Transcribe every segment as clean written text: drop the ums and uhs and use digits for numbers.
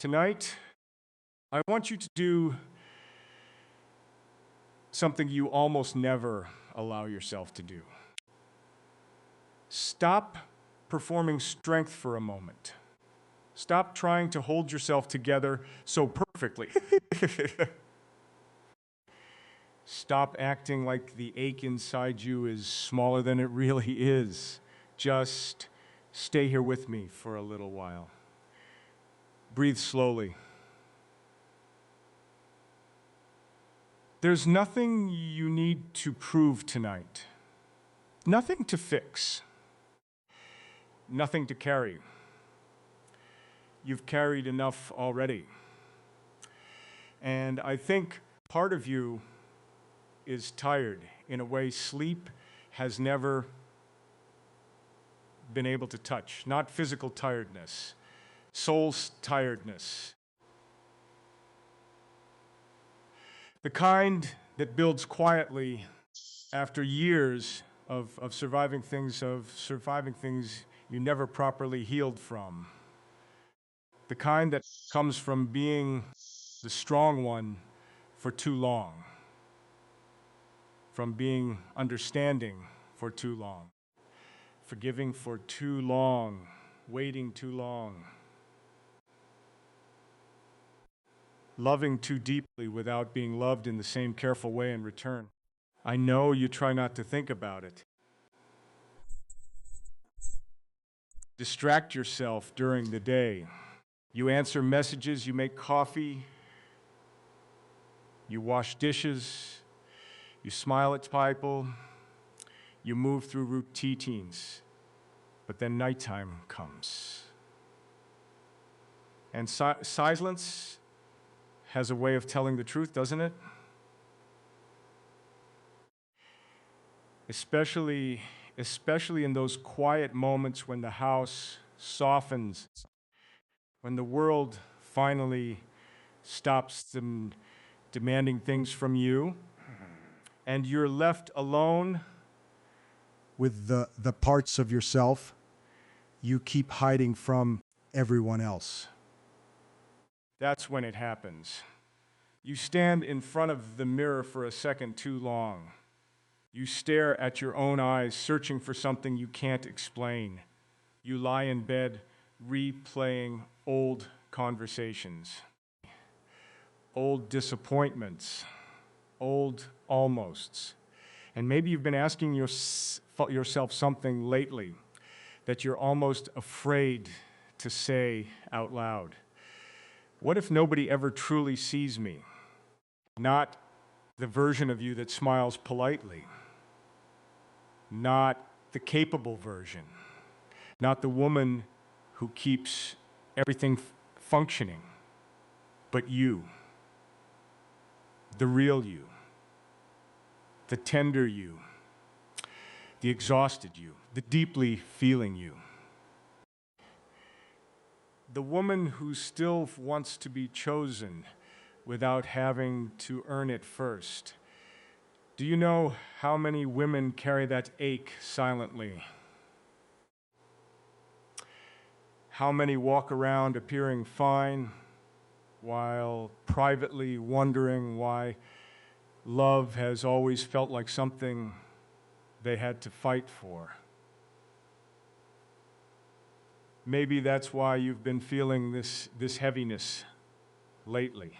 Tonight, I want you to do something you almost never allow yourself to do. Stop performing strength for a moment. Stop trying to hold yourself together so perfectly. Stop acting like the ache inside you is smaller than it really is. Just stay here with me for a little while. Breathe slowly. There's nothing you need to prove tonight. Nothing to fix. Nothing to carry. You've carried enough already. And I think part of you is tired in a way sleep has never been able to touch. Not physical tiredness, soul's tiredness. The kind that builds quietly after years of surviving things you never properly healed from. The kind that comes from being the strong one for too long. From being understanding for too long. Forgiving for too long. Waiting too long. Loving too deeply without being loved in the same careful way in return. I know you try not to think about it. Distract yourself during the day. You answer messages, you make coffee, you wash dishes, you smile at people, you move through routines, but then nighttime comes. And silence has a way of telling the truth, doesn't it? Especially in those quiet moments when the house softens, when the world finally stops demanding things from you, and you're left alone with the parts of yourself you keep hiding from everyone else. That's when it happens. You stand in front of the mirror for a second too long. You stare at your own eyes, searching for something you can't explain. You lie in bed, replaying old conversations, old disappointments, old almosts. And maybe you've been asking yourself something lately that you're almost afraid to say out loud. What if nobody ever truly sees me? Not the version of you that smiles politely. Not the capable version. Not the woman who keeps everything functioning. But you. The real you. The tender you. The exhausted you. The deeply feeling you. The woman who still wants to be chosen without having to earn it first. Do you know how many women carry that ache silently? How many walk around appearing fine while privately wondering why love has always felt like something they had to fight for? Maybe that's why you've been feeling this heaviness lately.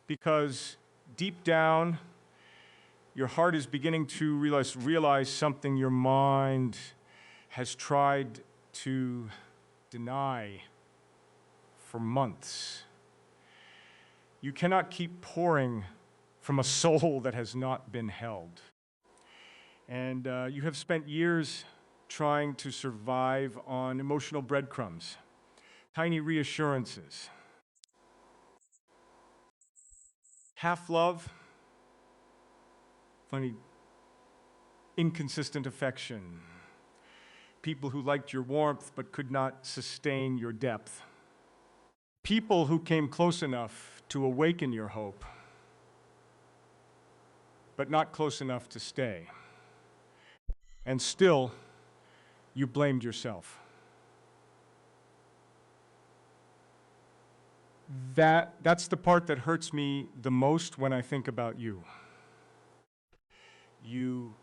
Because deep down, your heart is beginning to realize something your mind has tried to deny for months. You cannot keep pouring from a soul that has not been held. And you have spent years trying to survive on emotional breadcrumbs, tiny reassurances. Half love, funny, inconsistent affection. People who liked your warmth but could not sustain your depth. People who came close enough to awaken your hope, but not close enough to stay. And still, you blamed yourself. That's the part that hurts me the most when I think about you. You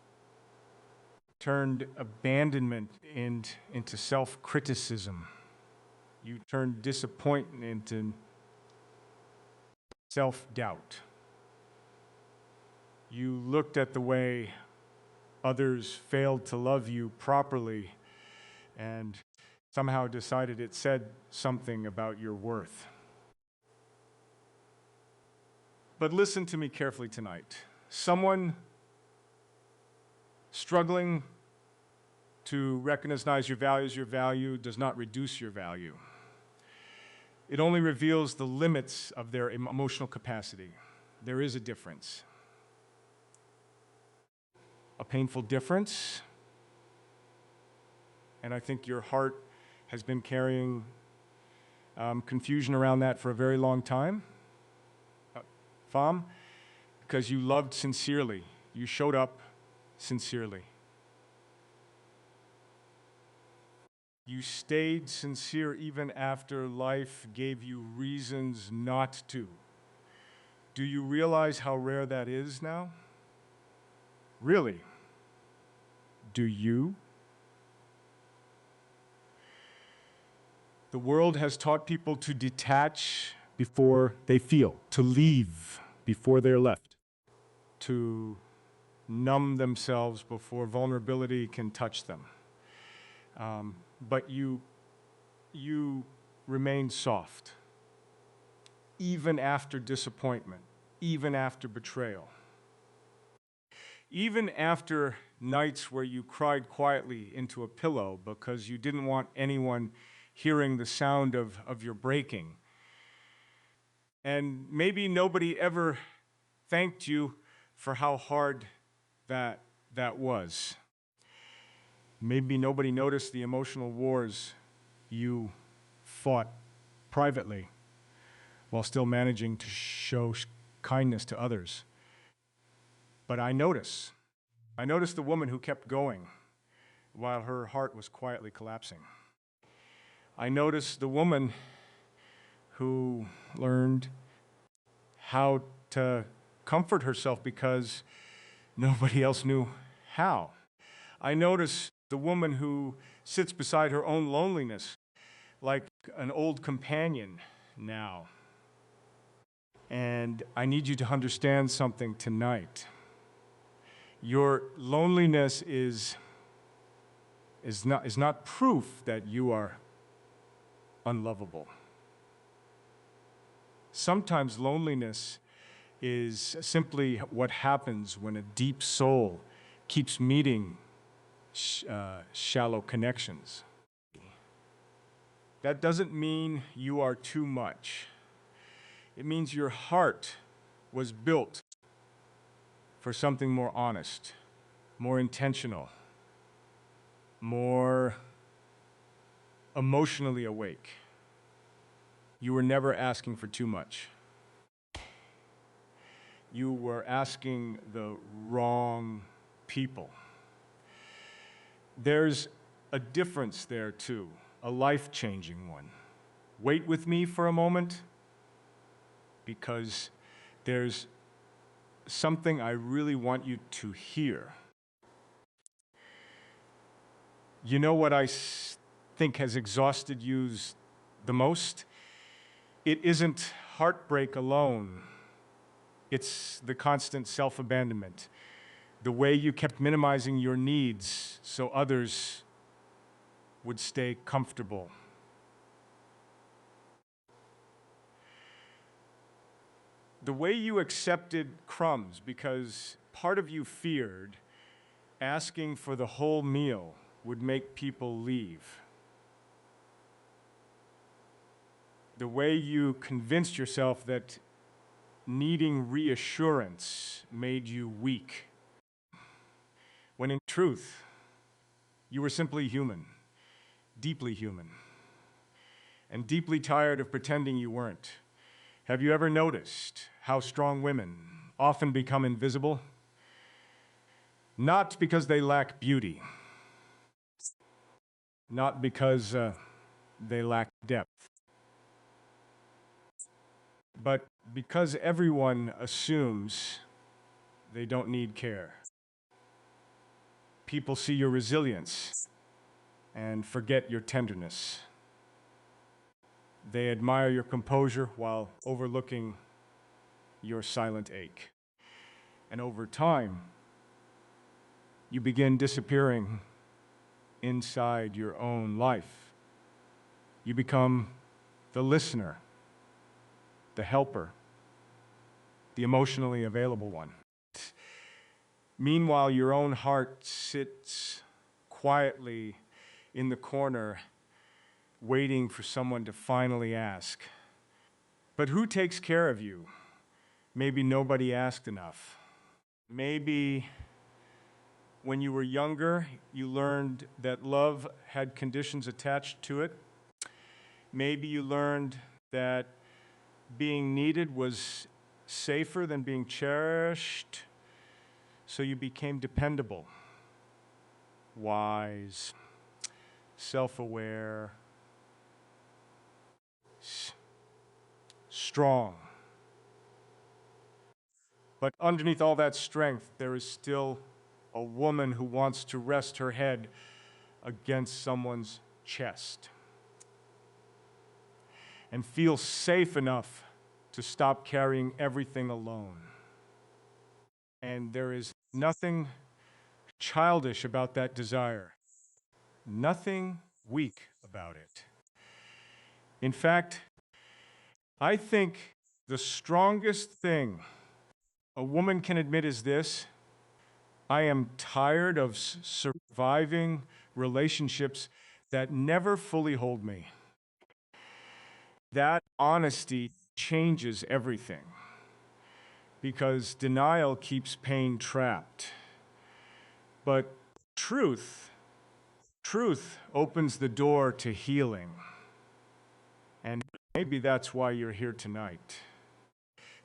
turned abandonment into self-criticism. You turned disappointment into self-doubt. You looked at the way others failed to love you properly and somehow decided it said something about your worth. But listen to me carefully tonight. Someone struggling to recognize your value does not reduce your value. It only reveals the limits of their emotional capacity. There is a difference. A painful difference, and I think your heart has been carrying confusion around that for a very long time. Fam, because you loved sincerely. You showed up sincerely. You stayed sincere even after life gave you reasons not to. Do you realize how rare that is now? Really? Do you? The world has taught people to detach before they feel, to leave before they're left, to numb themselves before vulnerability can touch them. But you remain soft, even after disappointment, even after betrayal. Even after nights where you cried quietly into a pillow because you didn't want anyone hearing the sound of your breaking. And maybe nobody ever thanked you for how hard that was. Maybe nobody noticed the emotional wars you fought privately while still managing to show kindness to others. But I noticed the woman who kept going while her heart was quietly collapsing. I noticed the woman who learned how to comfort herself because nobody else knew how. I noticed the woman who sits beside her own loneliness like an old companion now. And I need you to understand something tonight. Your loneliness is not proof that you are unlovable. Sometimes loneliness is simply what happens when a deep soul keeps meeting shallow connections. That doesn't mean you are too much. It means your heart was built for something more honest, more intentional, more emotionally awake. You were never asking for too much. You were asking the wrong people. There's a difference there too, a life-changing one. Wait with me for a moment, because there's something I really want you to hear. You know what I think has exhausted you the most? It isn't heartbreak alone. It's the constant self-abandonment. The way you kept minimizing your needs so others would stay comfortable. The way you accepted crumbs because part of you feared asking for the whole meal would make people leave. The way you convinced yourself that needing reassurance made you weak, when in truth, you were simply human, deeply human, and deeply tired of pretending you weren't. Have you ever noticed how strong women often become invisible? Not because they lack beauty, not because they lack depth, But because everyone assumes they don't need care, people see your resilience and forget your tenderness. They admire your composure while overlooking your silent ache. And over time, you begin disappearing inside your own life. You become the listener, the helper, the emotionally available one. Meanwhile, your own heart sits quietly in the corner, waiting for someone to finally ask. But who takes care of you? Maybe nobody asked enough. Maybe when you were younger, you learned that love had conditions attached to it. Maybe you learned that being needed was safer than being cherished, so you became dependable, wise, self-aware, strong. But underneath all that strength, there is still a woman who wants to rest her head against someone's chest and feel safe enough to stop carrying everything alone. And there is nothing childish about that desire, nothing weak about it. In fact, I think the strongest thing a woman can admit is this: I am tired of surviving relationships that never fully hold me. That honesty changes everything because denial keeps pain trapped. But truth opens the door to healing. And maybe that's why you're here tonight.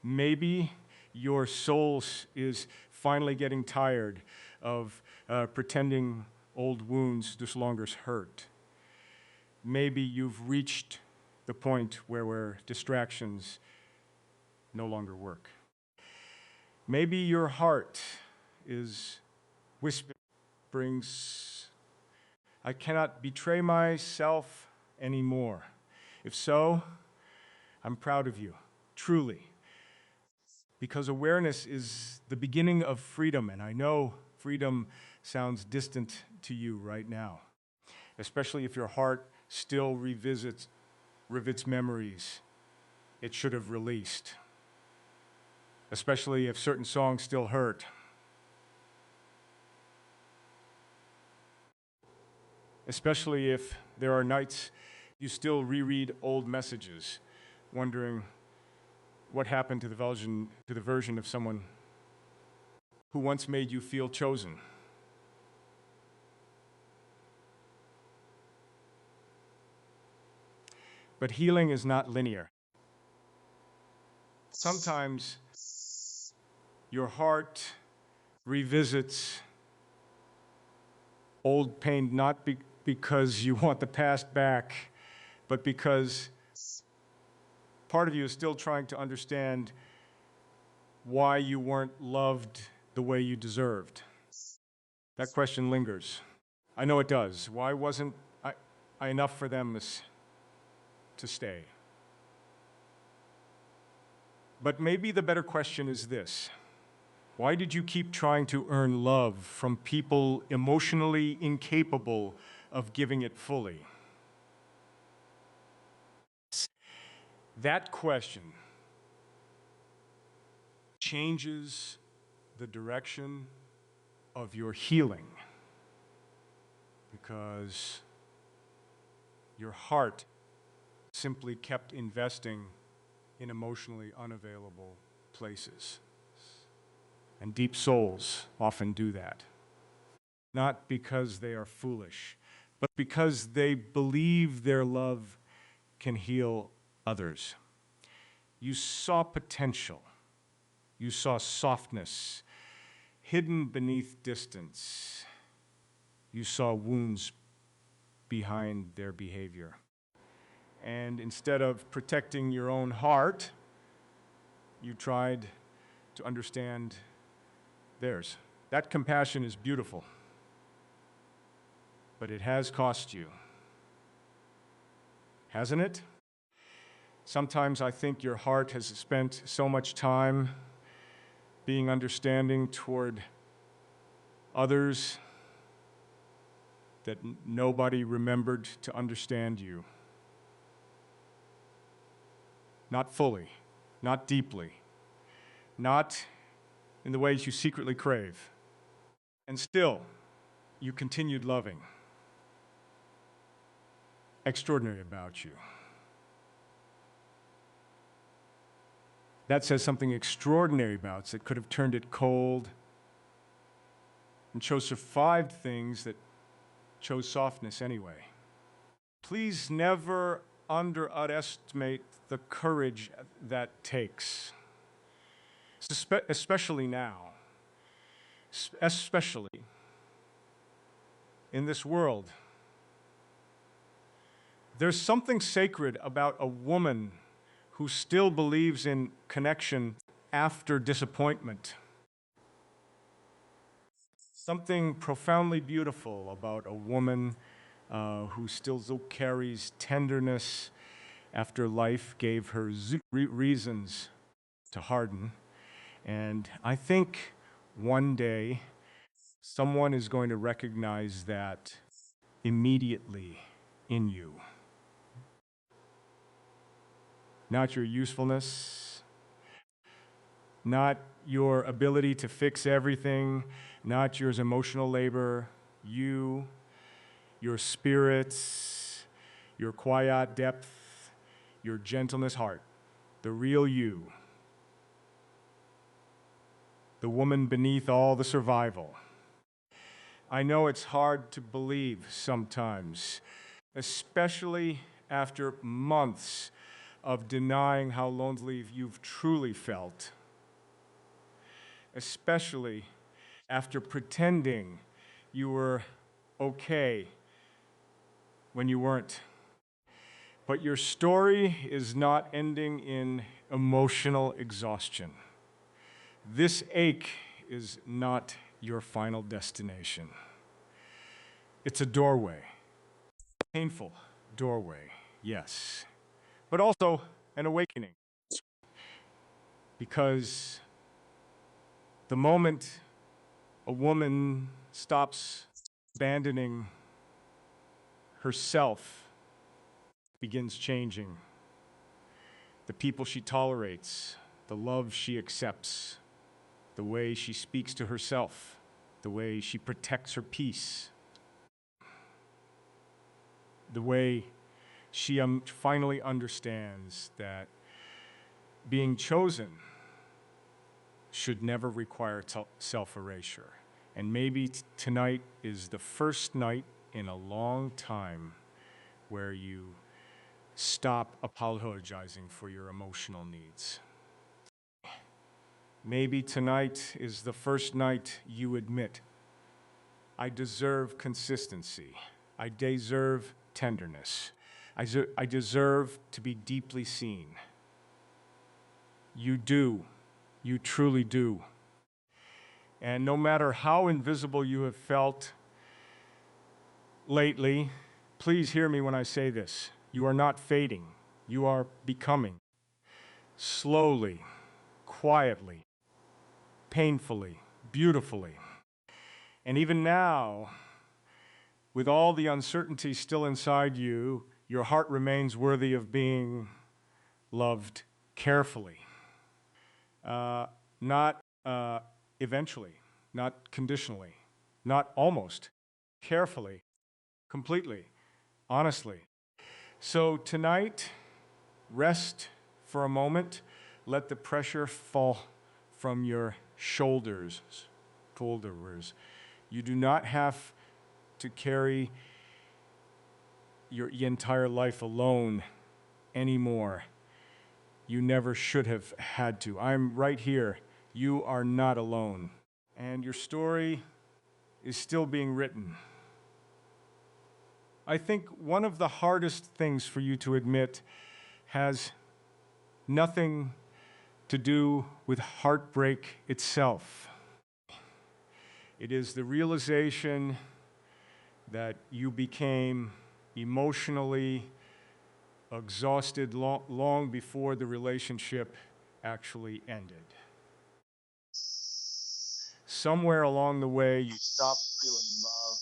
Maybe your soul is finally getting tired of pretending old wounds no longer hurt. Maybe you've reached the point where distractions no longer work. Maybe your heart is whispering, I cannot betray myself anymore. If so, I'm proud of you, truly. Because awareness is the beginning of freedom, and I know freedom sounds distant to you right now, especially if your heart still revits memories it should have released, especially if certain songs still hurt. Especially if there are nights you still reread old messages, wondering what happened to the version of someone who once made you feel chosen. But healing is not linear. Sometimes your heart revisits old pain not because you want the past back, but because part of you is still trying to understand why you weren't loved the way you deserved. That question lingers. I know it does. Why wasn't I enough for them to stay? But maybe the better question is this: why did you keep trying to earn love from people emotionally incapable of giving it fully? That question changes the direction of your healing, because your heart simply kept investing in emotionally unavailable places. And deep souls often do that. Not because they are foolish, but because they believe their love can heal others. You saw potential. You saw softness hidden beneath distance. You saw wounds behind their behavior. And instead of protecting your own heart, you tried to understand theirs. That compassion is beautiful, but it has cost you, hasn't it? Sometimes I think your heart has spent so much time being understanding toward others that nobody remembered to understand you. Not fully, not deeply, not in the ways you secretly crave. And still, you continued loving. Extraordinary about you. That says something extraordinary about us that could have turned it cold and survived things that chose softness anyway. Please never underestimate the courage that takes, especially now, especially in this world. There's something sacred about a woman who still believes in connection after disappointment. Something profoundly beautiful about a woman who still carries tenderness after life gave her reasons to harden. And I think one day someone is going to recognize that immediately in you. Not your usefulness, not your ability to fix everything, not your emotional labor, you, your spirits, your quiet depth, your gentleness heart, the real you, the woman beneath all the survival. I know it's hard to believe sometimes, especially after months of denying how lonely you've truly felt, especially after pretending you were okay when you weren't. But your story is not ending in emotional exhaustion. This ache is not your final destination. It's a doorway, painful doorway, yes, but also an awakening. Because the moment a woman stops abandoning herself, begins changing. The people she tolerates, the love she accepts, the way she speaks to herself, the way she protects her peace, the way she finally understands that being chosen should never require self-erasure. And maybe tonight is the first night in a long time where you stop apologizing for your emotional needs. Maybe tonight is the first night you admit, I deserve consistency. I deserve tenderness. I deserve to be deeply seen. You do. You truly do. And no matter how invisible you have felt lately, please hear me when I say this. You are not fading. You are becoming. Slowly, quietly, painfully, beautifully. And even now, with all the uncertainty still inside you, your heart remains worthy of being loved carefully. Not eventually, not conditionally, not almost, carefully, completely, honestly. So tonight, rest for a moment. Let the pressure fall from your shoulders. You do not have to carry your entire life alone anymore. You never should have had to. I'm right here. You are not alone. And your story is still being written. I think one of the hardest things for you to admit has nothing to do with heartbreak itself. It is the realization that you became emotionally exhausted long before the relationship actually ended. Somewhere along the way, you stopped feeling love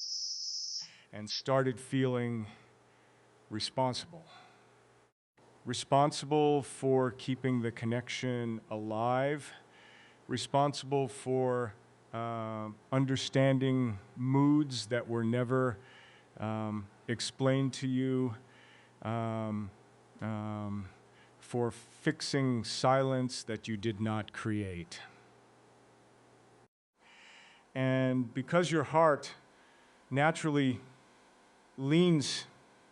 and started feeling responsible. Responsible for keeping the connection alive, responsible for understanding moods that were never explained to you, for fixing silence that you did not create. And because your heart naturally leans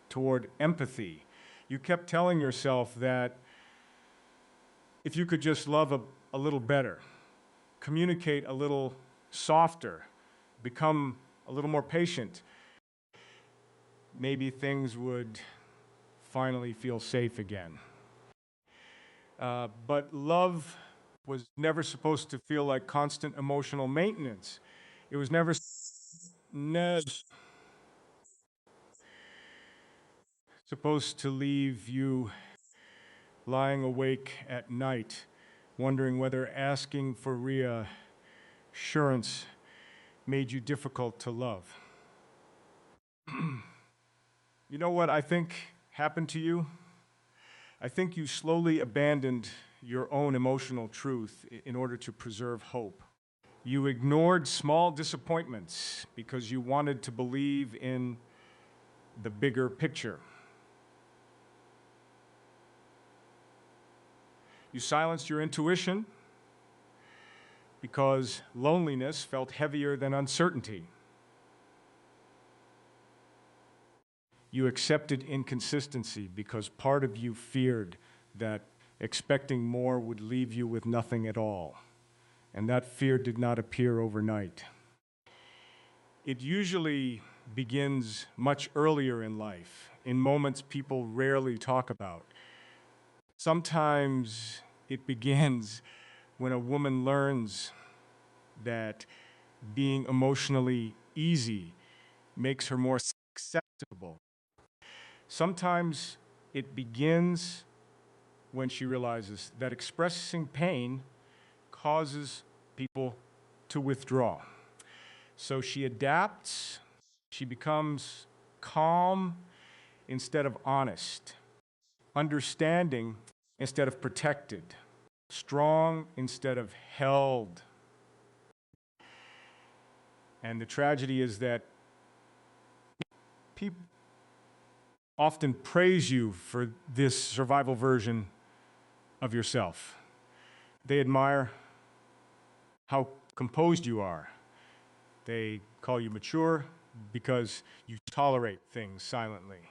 toward empathy, you kept telling yourself that if you could just love a little better, communicate a little softer, become a little more patient, maybe things would finally feel safe again. But love was never supposed to feel like constant emotional maintenance. It was never supposed to leave you lying awake at night, wondering whether asking for reassurance made you difficult to love. You know what I think happened to you? I think you slowly abandoned your own emotional truth in order to preserve hope. You ignored small disappointments because you wanted to believe in the bigger picture. You silenced your intuition because loneliness felt heavier than uncertainty. You accepted inconsistency because part of you feared that expecting more would leave you with nothing at all. And that fear did not appear overnight. It usually begins much earlier in life, in moments people rarely talk about. Sometimes it begins when a woman learns that being emotionally easy makes her more acceptable. Sometimes it begins when she realizes that expressing pain causes people to withdraw. So she adapts, she becomes calm instead of honest, understanding instead of protected, strong instead of held. And the tragedy is that people often praise you for this survival version of yourself. They admire how composed you are. They call you mature because you tolerate things silently.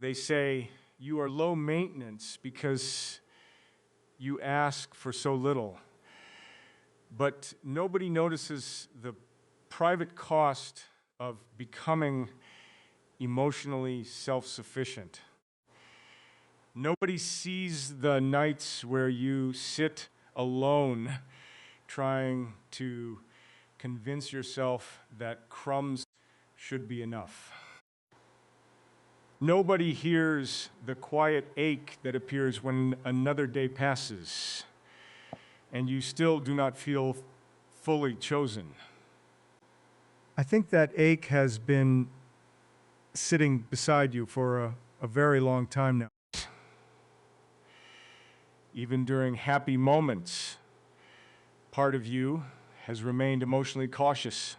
They say you are low maintenance because you ask for so little. But nobody notices the private cost of becoming emotionally self-sufficient. Nobody sees the nights where you sit alone trying to convince yourself that crumbs should be enough. Nobody hears the quiet ache that appears when another day passes and you still do not feel fully chosen. I think that ache has been sitting beside you for a very long time now. Even during happy moments, part of you has remained emotionally cautious,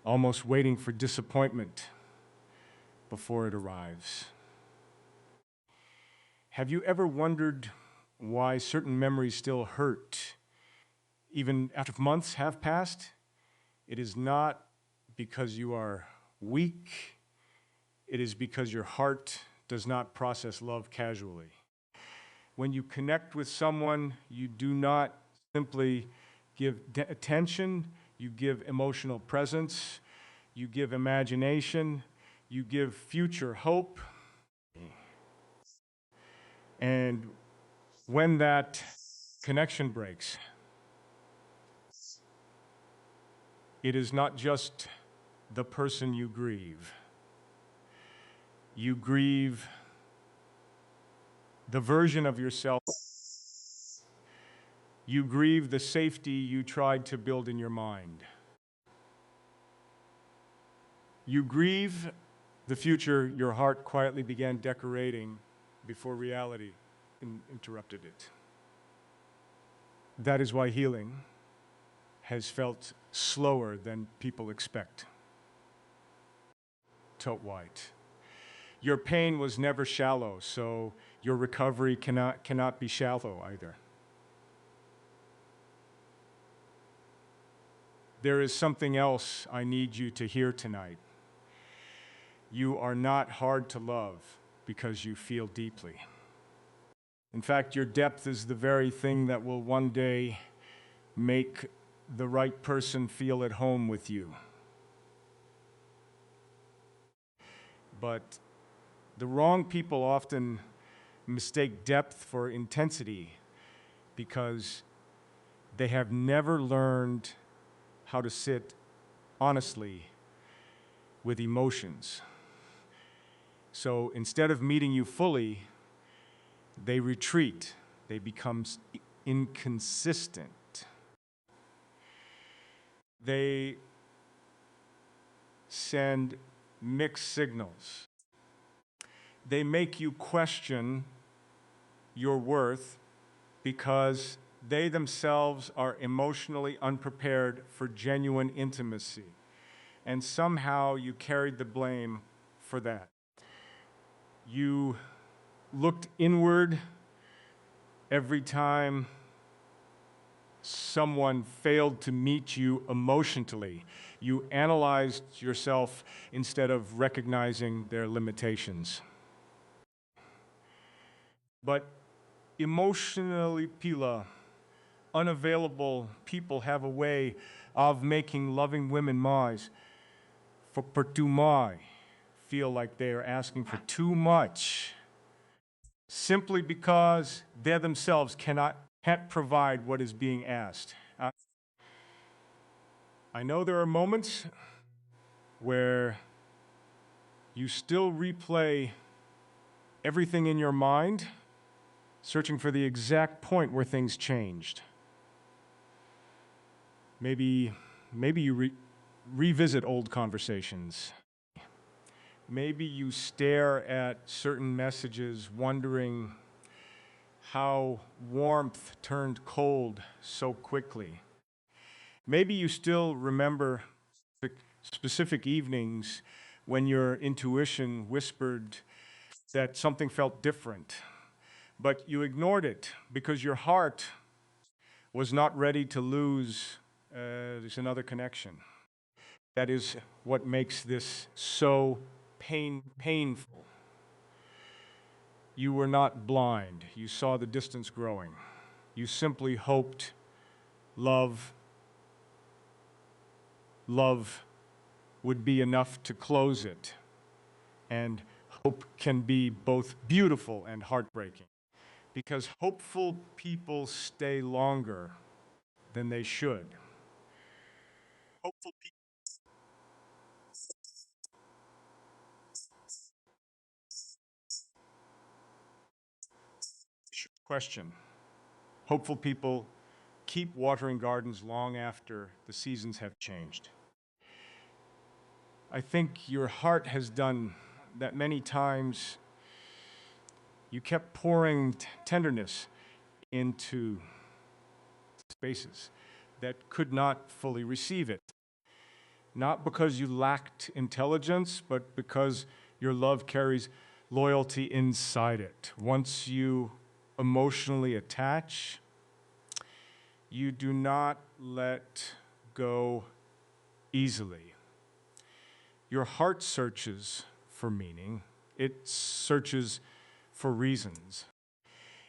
almost waiting for disappointment before it arrives. Have you ever wondered why certain memories still hurt, even after months have passed? It is not because you are weak. It is because your heart does not process love casually. When you connect with someone, you do not simply give attention, you give emotional presence, you give imagination, you give future hope. And When that connection breaks, it is not just the person you grieve. You grieve the version of yourself. You grieve the safety you tried to build in your mind. You grieve the future your heart quietly began decorating before reality interrupted it. That is why healing has felt slower than people expect. Tote white. Your pain was never shallow, so your recovery cannot be shallow either. There is something else I need you to hear tonight. You are not hard to love because you feel deeply. In fact, your depth is the very thing that will one day make the right person feel at home with you. But the wrong people often mistake depth for intensity because they have never learned how to sit honestly with emotions. So instead of meeting you fully, they retreat. They become inconsistent. They send mixed signals. They make you question your worth because they themselves are emotionally unprepared for genuine intimacy. And somehow you carried the blame for that. You looked inward every time someone failed to meet you emotionally. You analyzed yourself instead of recognizing their limitations. But emotionally unavailable people have a way of making loving women for too much feel like they are asking for too much, simply because they themselves can't provide what is being asked. I know there are moments where you still replay everything in your mind, searching for the exact point where things changed. Maybe you revisit old conversations. Maybe you stare at certain messages wondering how warmth turned cold so quickly. Maybe you still remember the specific evenings when your intuition whispered that something felt different, but you ignored it because your heart was not ready to lose there's another connection. That is what makes this so painful. You were not blind. You saw the distance growing. You simply hoped love would be enough to close it. And hope can be both beautiful and heartbreaking, because hopeful people stay longer than they should. Hopeful people. Question. Hopeful people keep watering gardens long after the seasons have changed. I think your heart has done that many times. You kept pouring tenderness into spaces that could not fully receive it. Not because you lacked intelligence, but because your love carries loyalty inside it. Once you emotionally attach, you do not let go easily. Your heart searches for meaning. It searches for reasons.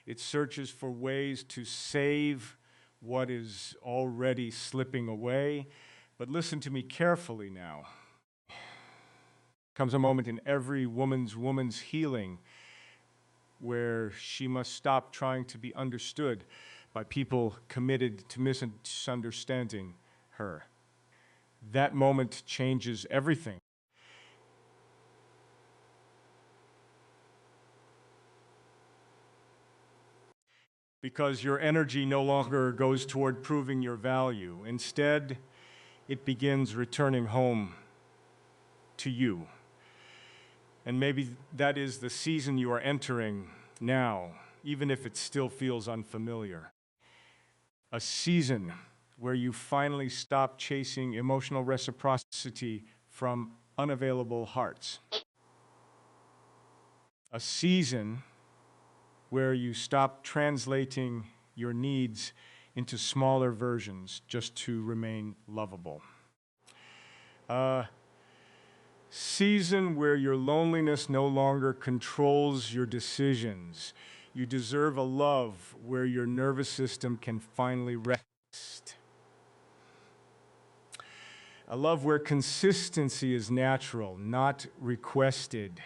It searches for ways to save what is already slipping away. But listen to me carefully now. Comes a moment in every woman's healing where she must stop trying to be understood by people committed to misunderstanding her. That moment changes everything. Because your energy no longer goes toward proving your value. Instead, it begins returning home to you. And maybe that is the season you are entering now, even if it still feels unfamiliar. A season where you finally stop chasing emotional reciprocity from unavailable hearts. A season where you stop translating your needs into smaller versions just to remain lovable. A season where your loneliness no longer controls your decisions. You deserve a love where your nervous system can finally rest. A love where consistency is natural, not requested.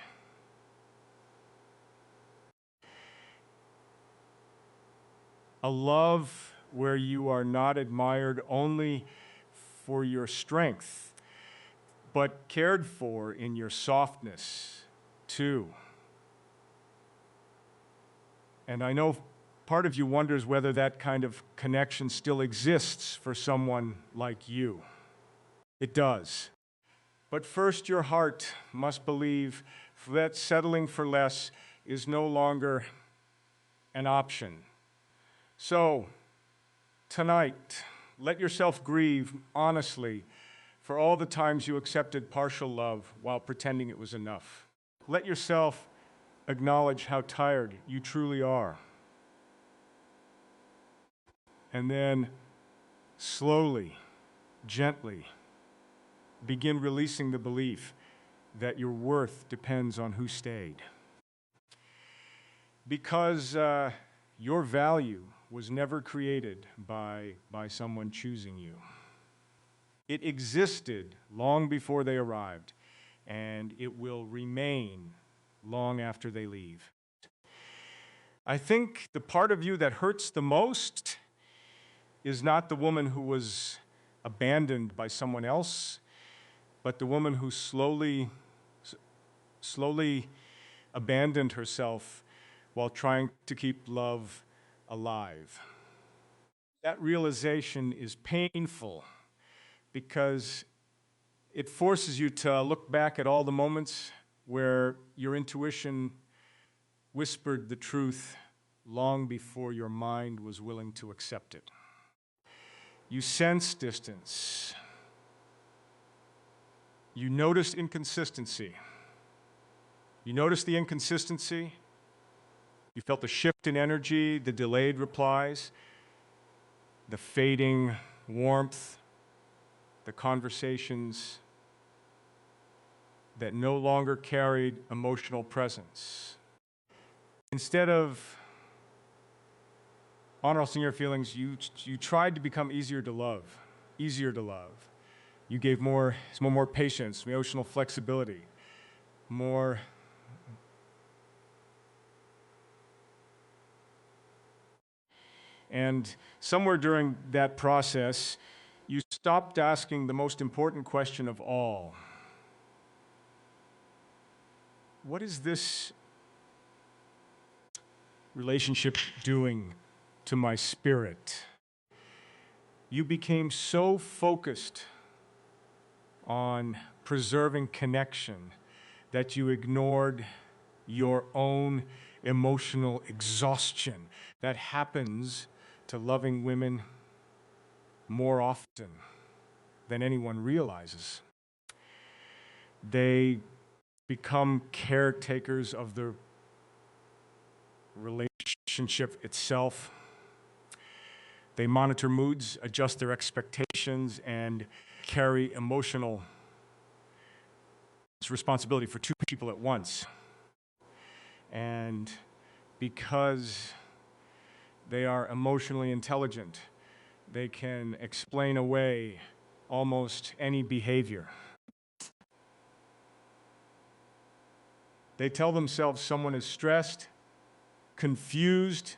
A love where you are not admired only for your strength, but cared for in your softness, too. And I know part of you wonders whether that kind of connection still exists for someone like you. It does. But first, your heart must believe that settling for less is no longer an option. So, tonight, let yourself grieve honestly for all the times you accepted partial love while pretending it was enough. Let yourself acknowledge how tired you truly are. And then, slowly, gently, begin releasing the belief that your worth depends on who stayed. Because your value was never created by someone choosing you. It existed long before they arrived, and it will remain long after they leave. I think the part of you that hurts the most is not the woman who was abandoned by someone else, but the woman who slowly abandoned herself while trying to keep love alive. That realization is painful because it forces you to look back at all the moments where your intuition whispered the truth long before your mind was willing to accept it. You sense distance. You notice inconsistency. You notice the inconsistency. You felt the shift in energy, the delayed replies, the fading warmth, the conversations that no longer carried emotional presence. Instead of honoring your feelings, you tried to become easier to love. You gave more patience, emotional flexibility, more. And somewhere during that process, you stopped asking the most important question of all. What is this relationship doing to my spirit? You became so focused on preserving connection that you ignored your own emotional exhaustion that happens to loving women more often than anyone realizes. They become caretakers of the relationship itself. They monitor moods, adjust their expectations, and carry emotional responsibility for two people at once. And because they are emotionally intelligent, they can explain away almost any behavior. They tell themselves someone is stressed confused,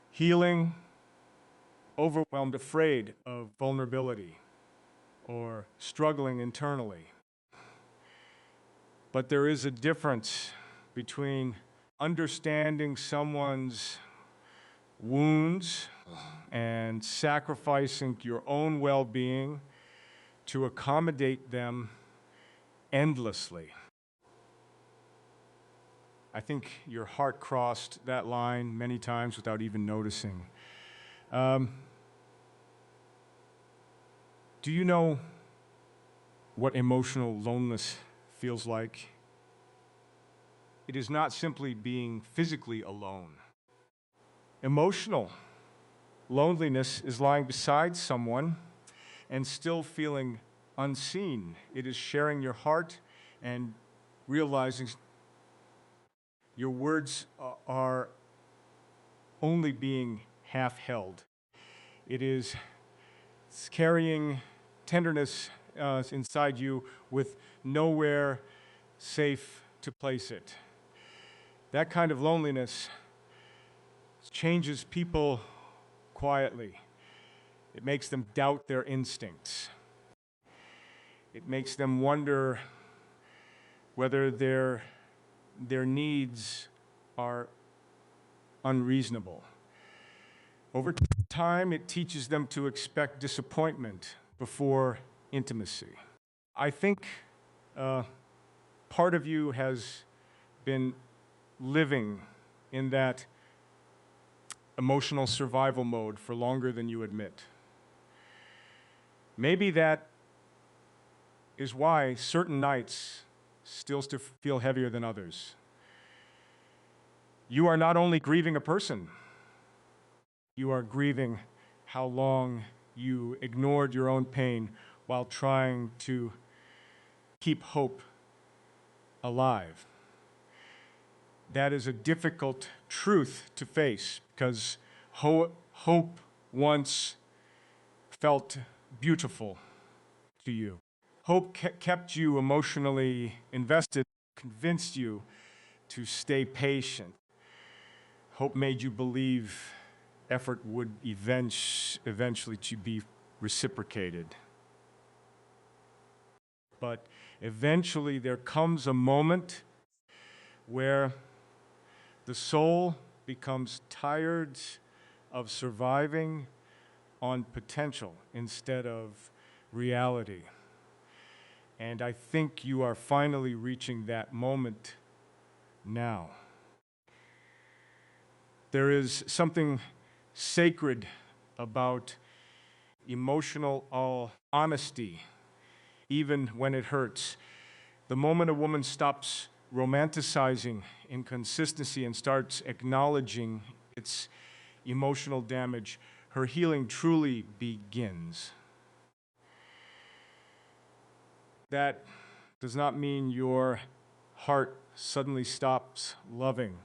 healing, overwhelmed, afraid of vulnerability, or struggling internally. But there is a difference between understanding someone's wounds and sacrificing your own well-being to accommodate them endlessly. I think your heart crossed that line many times without even noticing. Do you know what emotional loneliness feels like? It is not simply being physically alone. Emotional loneliness is lying beside someone and still feeling unseen. It is sharing your heart and realizing your words are only being half held. It is carrying tenderness inside you with nowhere safe to place it. That kind of loneliness changes people quietly. It makes them doubt their instincts. It makes them wonder whether their needs are unreasonable. Over time, it teaches them to expect disappointment before intimacy. I think part of you has been living in that emotional survival mode for longer than you admit. Maybe that is why certain nights still feel heavier than others. You are not only grieving a person, you are grieving how long you ignored your own pain while trying to keep hope alive. That is a difficult truth to face because hope once felt beautiful to you. Hope kept you emotionally invested, convinced you to stay patient. Hope made you believe effort would eventually to be reciprocated. But eventually there comes a moment where the soul becomes tired of surviving on potential instead of reality. And I think you are finally reaching that moment now. There is something sacred about emotional honesty, even when it hurts. The moment a woman stops romanticizing inconsistency and starts acknowledging its emotional damage, her healing truly begins. That does not mean your heart suddenly stops loving.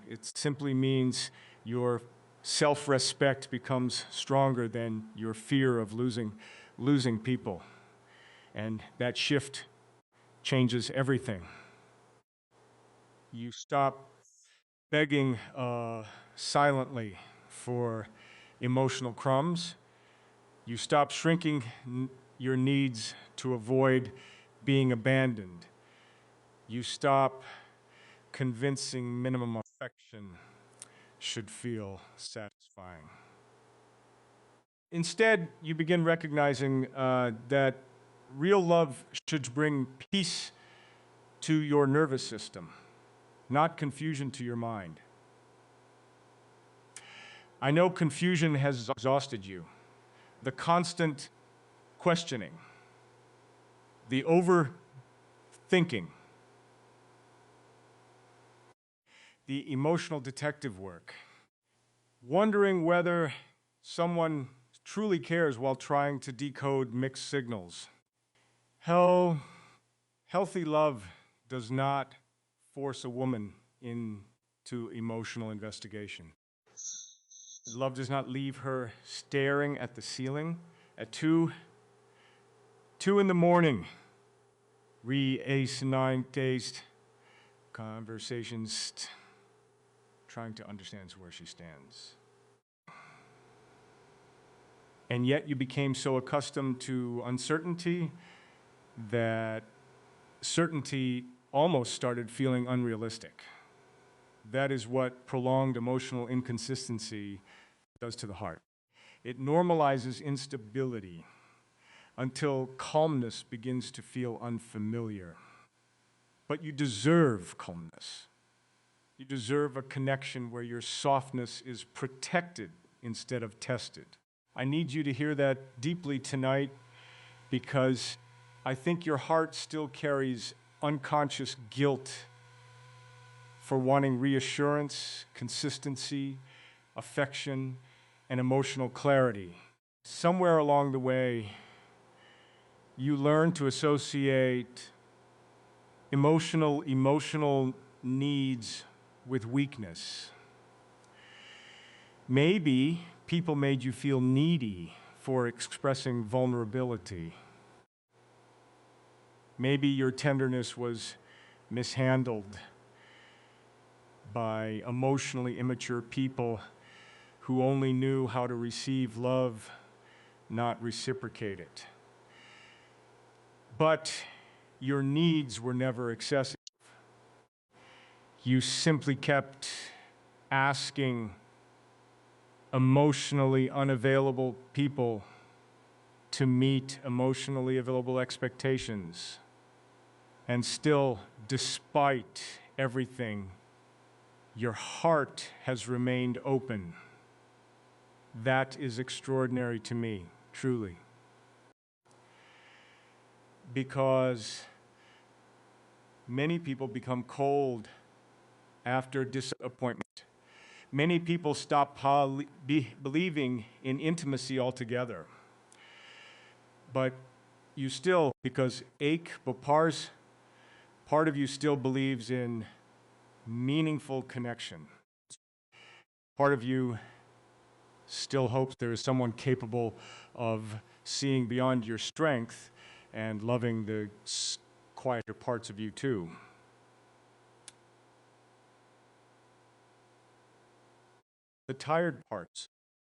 It simply means your self-respect becomes stronger than your fear of losing people. And that shift changes everything. You stop begging silently for emotional crumbs. You stop shrinking your needs to avoid being abandoned. You stop convincing minimum affection should feel satisfying. Instead, you begin recognizing that real love should bring peace to your nervous system, not confusion to your mind. I know confusion has exhausted you. The constant questioning, the overthinking, the emotional detective work, wondering whether someone truly cares while trying to decode mixed signals. Healthy love does not force a woman into emotional investigation. Love does not leave her staring at the ceiling at 2 in the morning, re-asinine-dazed conversations trying to understand where she stands. And yet you became so accustomed to uncertainty that certainty almost started feeling unrealistic. That is what prolonged emotional inconsistency does to the heart. It normalizes instability until calmness begins to feel unfamiliar. But you deserve calmness. You deserve a connection where your softness is protected instead of tested. I need you to hear that deeply tonight because I think your heart still carries unconscious guilt for wanting reassurance, consistency, affection, and emotional clarity. Somewhere along the way, you learn to associate emotional needs with weakness. Maybe people made you feel needy for expressing vulnerability. Maybe your tenderness was mishandled by emotionally immature people who only knew how to receive love, not reciprocate it. But your needs were never excessive. You simply kept asking emotionally unavailable people to meet emotionally available expectations. And still, despite everything, your heart has remained open. That is extraordinary to me, truly. Because many people become cold after disappointment. Many people stop believing in intimacy altogether. But you still, because but part of you still believes in meaningful connection. Part of you still hopes there is someone capable of seeing beyond your strength and loving the quieter parts of you too. The tired parts,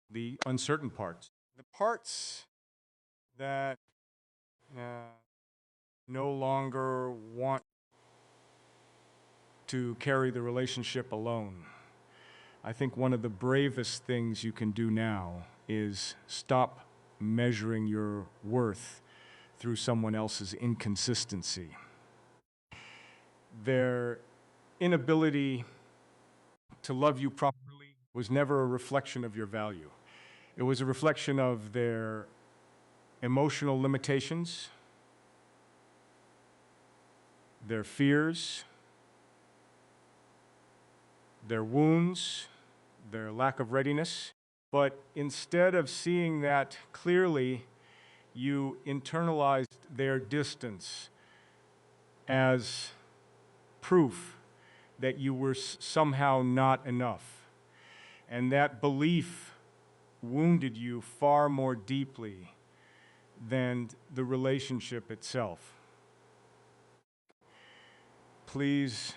the uncertain parts, the parts that no longer want to carry the relationship alone. I think one of the bravest things you can do now is stop measuring your worth through someone else's inconsistency. Their inability to love you properly was never a reflection of your value. It was a reflection of their emotional limitations, their fears, their wounds, their lack of readiness. But instead of seeing that clearly, you internalized their distance as proof that you were somehow not enough. And that belief wounded you far more deeply than the relationship itself. Please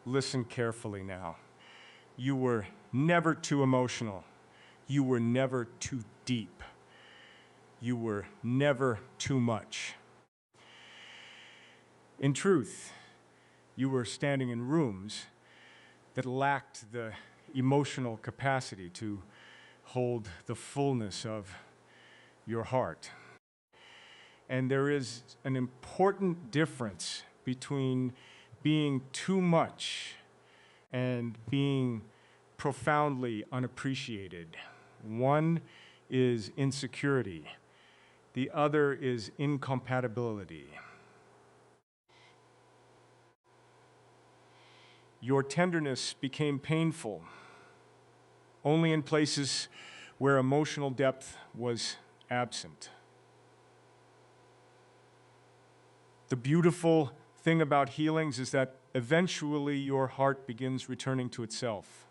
listen carefully now. You were never too emotional. You were never too deep. You were never too much. In truth, you were standing in rooms that lacked the emotional capacity to hold the fullness of your heart. And there is an important difference between being too much and being profoundly unappreciated. One is insecurity. The other is incompatibility. Your tenderness became painful only in places where emotional depth was absent. The beautiful thing about healings is that eventually your heart begins returning to itself.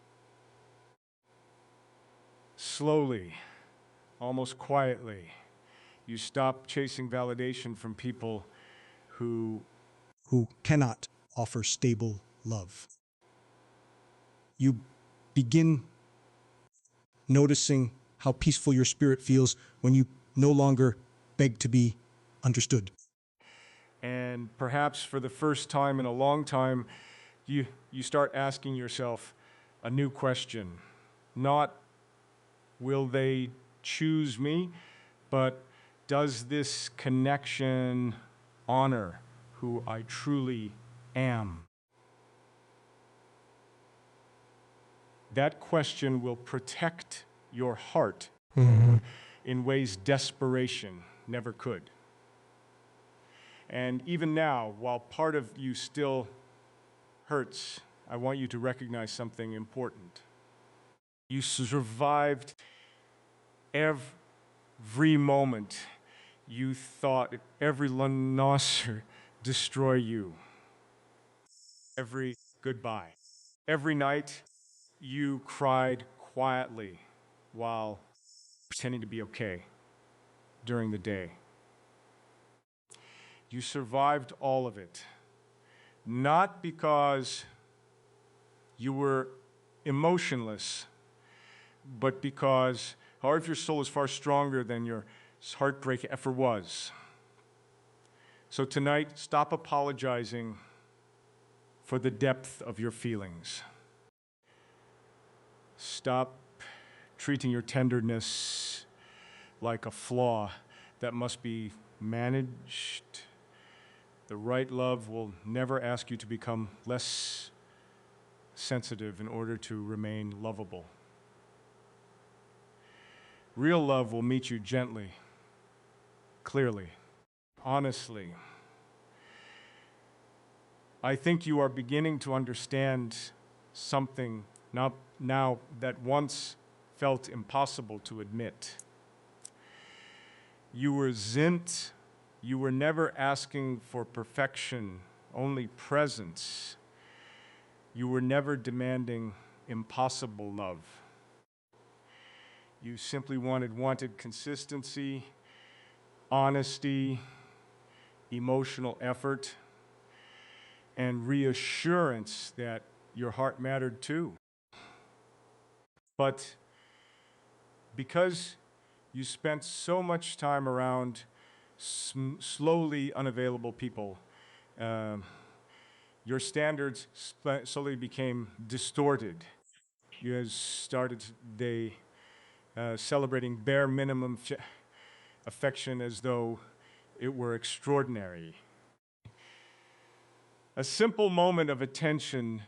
Slowly, almost quietly, you stop chasing validation from people who cannot offer stable love. You begin noticing how peaceful your spirit feels when you no longer beg to be understood. And perhaps for the first time in a long time, you start asking yourself a new question. Not, will they choose me, but does this connection honor who I truly am? That question will protect your heart in ways desperation never could. And even now, while part of you still hurts, I want you to recognize something important. You survived every moment you thought every rhinoceros destroy you. Every goodbye. Every night you cried quietly while pretending to be okay during the day. You survived all of it, not because you were emotionless, but because part of your soul is far stronger than your heartbreak ever was. So tonight, stop apologizing for the depth of your feelings. Stop treating your tenderness like a flaw that must be managed. The right love will never ask you to become less sensitive in order to remain lovable. Real love will meet you gently, clearly, honestly. I think you are beginning to understand something now that once felt impossible to admit. You were zint. You were never asking for perfection, only presence. You were never demanding impossible love. You simply wanted consistency, honesty, emotional effort, and reassurance that your heart mattered too. But because you spent so much time around slowly unavailable people, your standards slowly became distorted. You started celebrating bare minimum affection as though it were extraordinary. A simple moment of attention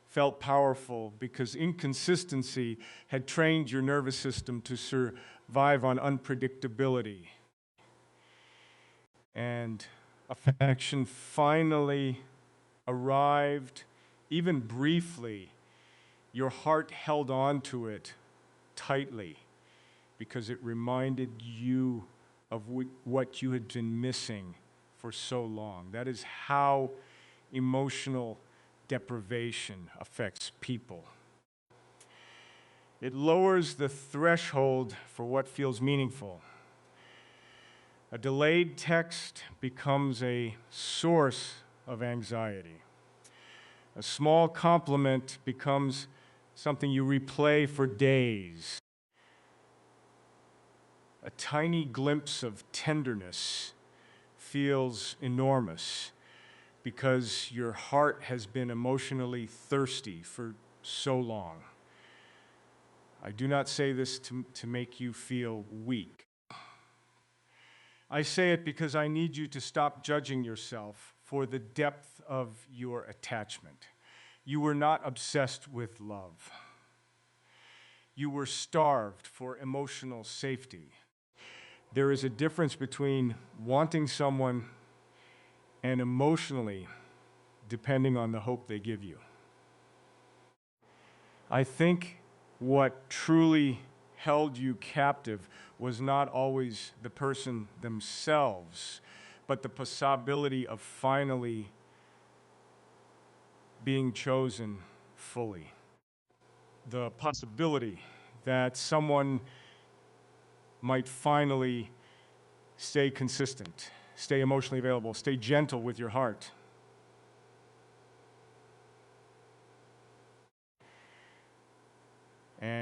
felt powerful because inconsistency had trained your nervous system to survive on unpredictability. And affection finally arrived, even briefly. Your heart held on to it tightly because it reminded you of what you had been missing for so long. That is how emotional deprivation affects people. It lowers the threshold for what feels meaningful. A delayed text becomes a source of anxiety. A small compliment becomes something you replay for days. A tiny glimpse of tenderness feels enormous because your heart has been emotionally thirsty for so long. I do not say this to make you feel weak. I say it because I need you to stop judging yourself for the depth of your attachment. You were not obsessed with love. You were starved for emotional safety. There is a difference between wanting someone and emotionally depending on the hope they give you. I think what truly held you captive was not always the person themselves, but the possibility of finally being chosen fully. The possibility that someone might finally stay consistent, stay emotionally available, stay gentle with your heart.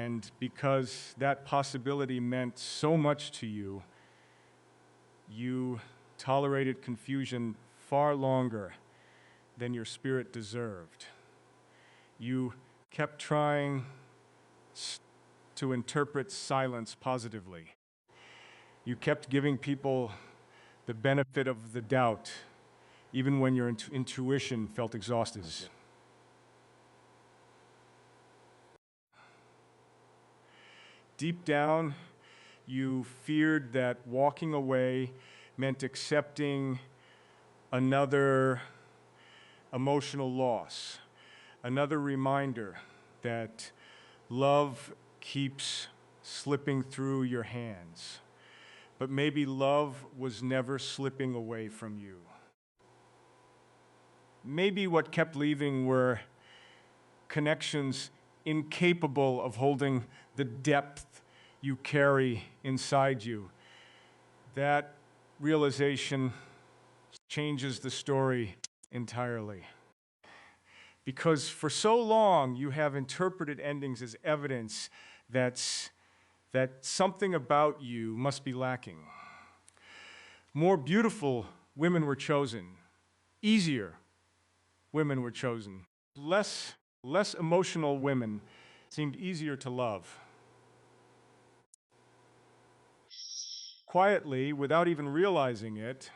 And because that possibility meant so much to you, you tolerated confusion far longer than your spirit deserved. You kept trying to interpret silence positively. You kept giving people the benefit of the doubt, even when your intuition felt exhausted. Deep down, you feared that walking away meant accepting another emotional loss, another reminder that love keeps slipping through your hands. But maybe love was never slipping away from you. Maybe what kept leaving were connections incapable of holding the depth you carry inside you. That realization changes the story entirely. Because for so long you have interpreted endings as evidence that something about you must be lacking. More beautiful women were chosen. Easier women were chosen. Less emotional women seemed easier to love. Quietly, without even realizing it,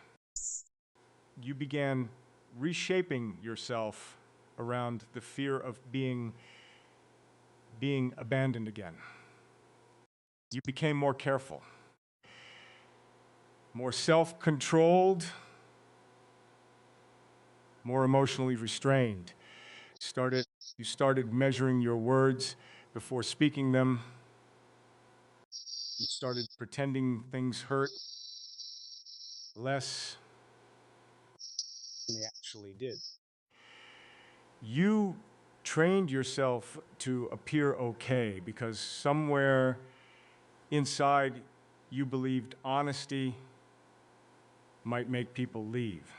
you began reshaping yourself around the fear of being abandoned again. You became more careful, more self-controlled, more emotionally restrained. You started measuring your words before speaking them. You started pretending things hurt less than they actually did. You trained yourself to appear okay because somewhere inside you believed honesty might make people leave.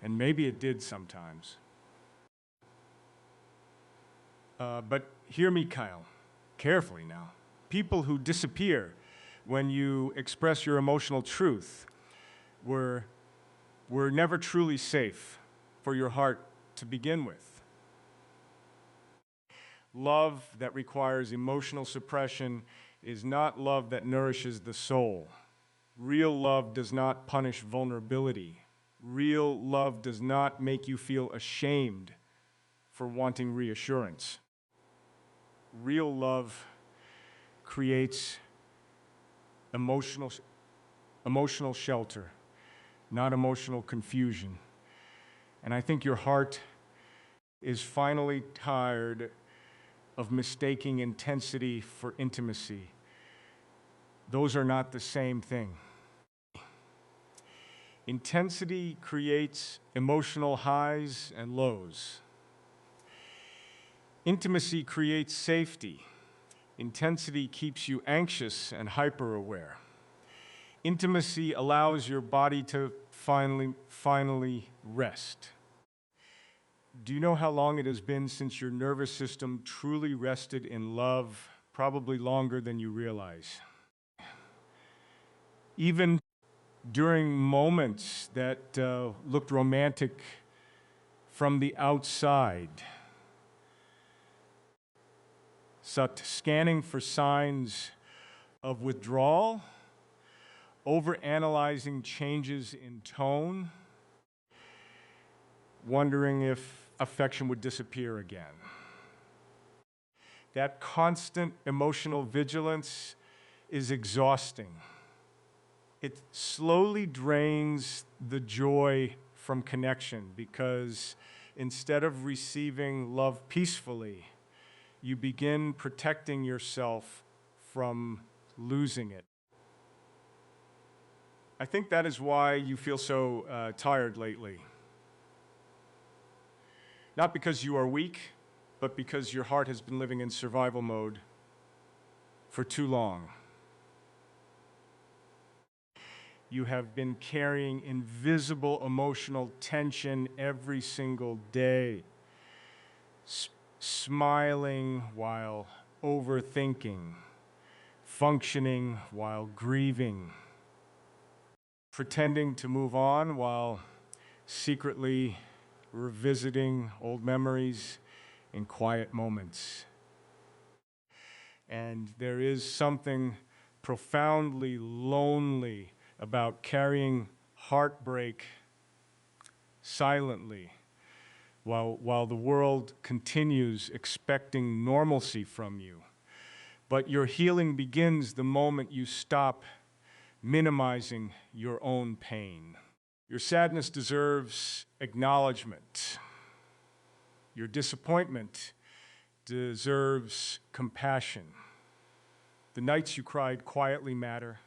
And maybe it did sometimes. But hear me, Kyle, carefully now. People who disappear when you express your emotional truth were never truly safe for your heart to begin with. Love that requires emotional suppression is not love that nourishes the soul. Real love does not punish vulnerability. Real love does not make you feel ashamed for wanting reassurance. Real love creates emotional shelter, not emotional confusion. And I think your heart is finally tired of mistaking intensity for intimacy. Those are not the same thing. Intensity creates emotional highs and lows. Intimacy creates safety. Intensity keeps you anxious and hyper-aware. Intimacy allows your body to finally rest. Do you know how long it has been since your nervous system truly rested in love? Probably longer than you realize. Even during moments that looked romantic from the outside, scanning for signs of withdrawal, overanalyzing changes in tone, wondering if affection would disappear again. That constant emotional vigilance is exhausting. It slowly drains the joy from connection because instead of receiving love peacefully, you begin protecting yourself from losing it. I think that is why you feel so tired lately. Not because you are weak, but because your heart has been living in survival mode for too long. You have been carrying invisible emotional tension every single day, smiling while overthinking, functioning while grieving, pretending to move on while secretly revisiting old memories in quiet moments. And there is something profoundly lonely about carrying heartbreak silently while the world continues expecting normalcy from you. But your healing begins the moment you stop minimizing your own pain. Your sadness deserves acknowledgement. Your disappointment deserves compassion. The nights you cried quietly matter.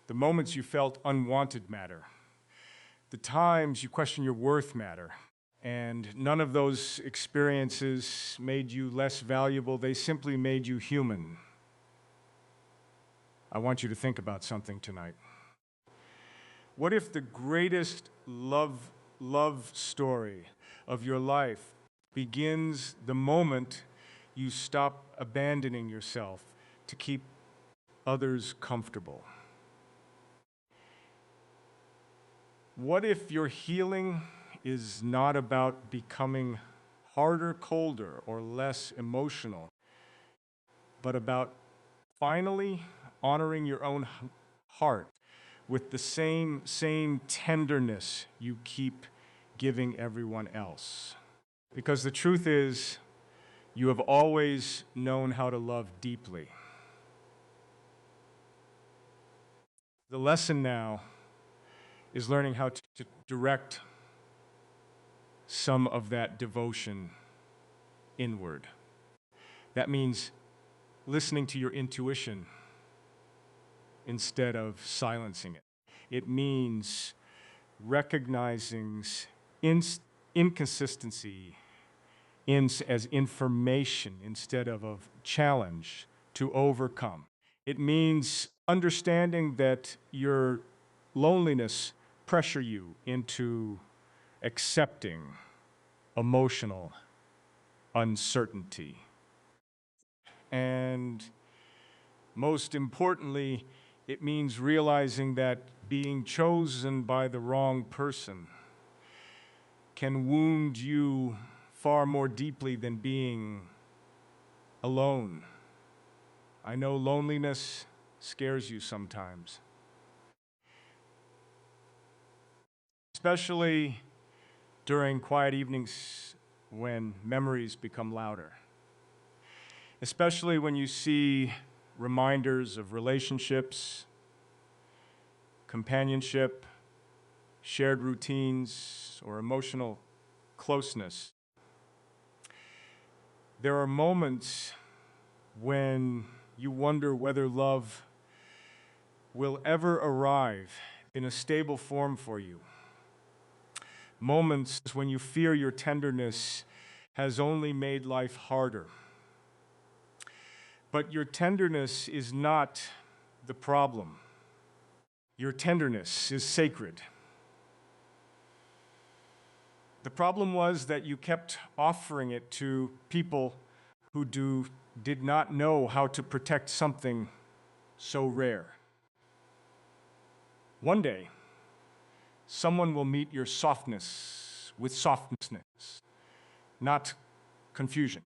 The moments you felt unwanted matter. The times you question your worth matter. And none of those experiences made you less valuable. They simply made you human. I want you to think about something tonight. What if the greatest love story of your life begins the moment you stop abandoning yourself to keep others comfortable? What if your healing is not about becoming harder, colder, or less emotional, but about finally honoring your own heart with the same tenderness you keep giving everyone else? Because the truth is, you have always known how to love deeply. The lesson now is learning how to direct some of that devotion inward. That means listening to your intuition instead of silencing it. It means recognizing inconsistency as information instead of a challenge to overcome. It means understanding that your loneliness pressure you into accepting emotional uncertainty. And most importantly, it means realizing that being chosen by the wrong person can wound you far more deeply than being alone. I know loneliness scares you sometimes, especially during quiet evenings when memories become louder, especially when you see reminders of relationships, companionship, shared routines, or emotional closeness. There are moments when you wonder whether love will ever arrive in a stable form for you. Moments when you fear your tenderness has only made life harder. But your tenderness is not the problem. Your tenderness is sacred. The problem was that you kept offering it to people who did not know how to protect something so rare. One day, someone will meet your softness with softness, not confusion,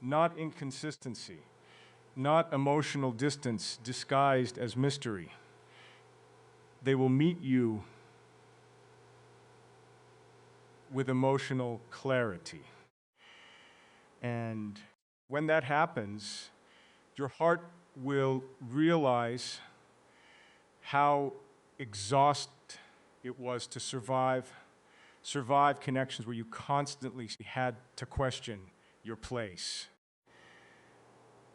not inconsistency, not emotional distance disguised as mystery. They will meet you with emotional clarity. And when that happens, your heart will realize how exhausted it was to survive connections where you constantly had to question your place.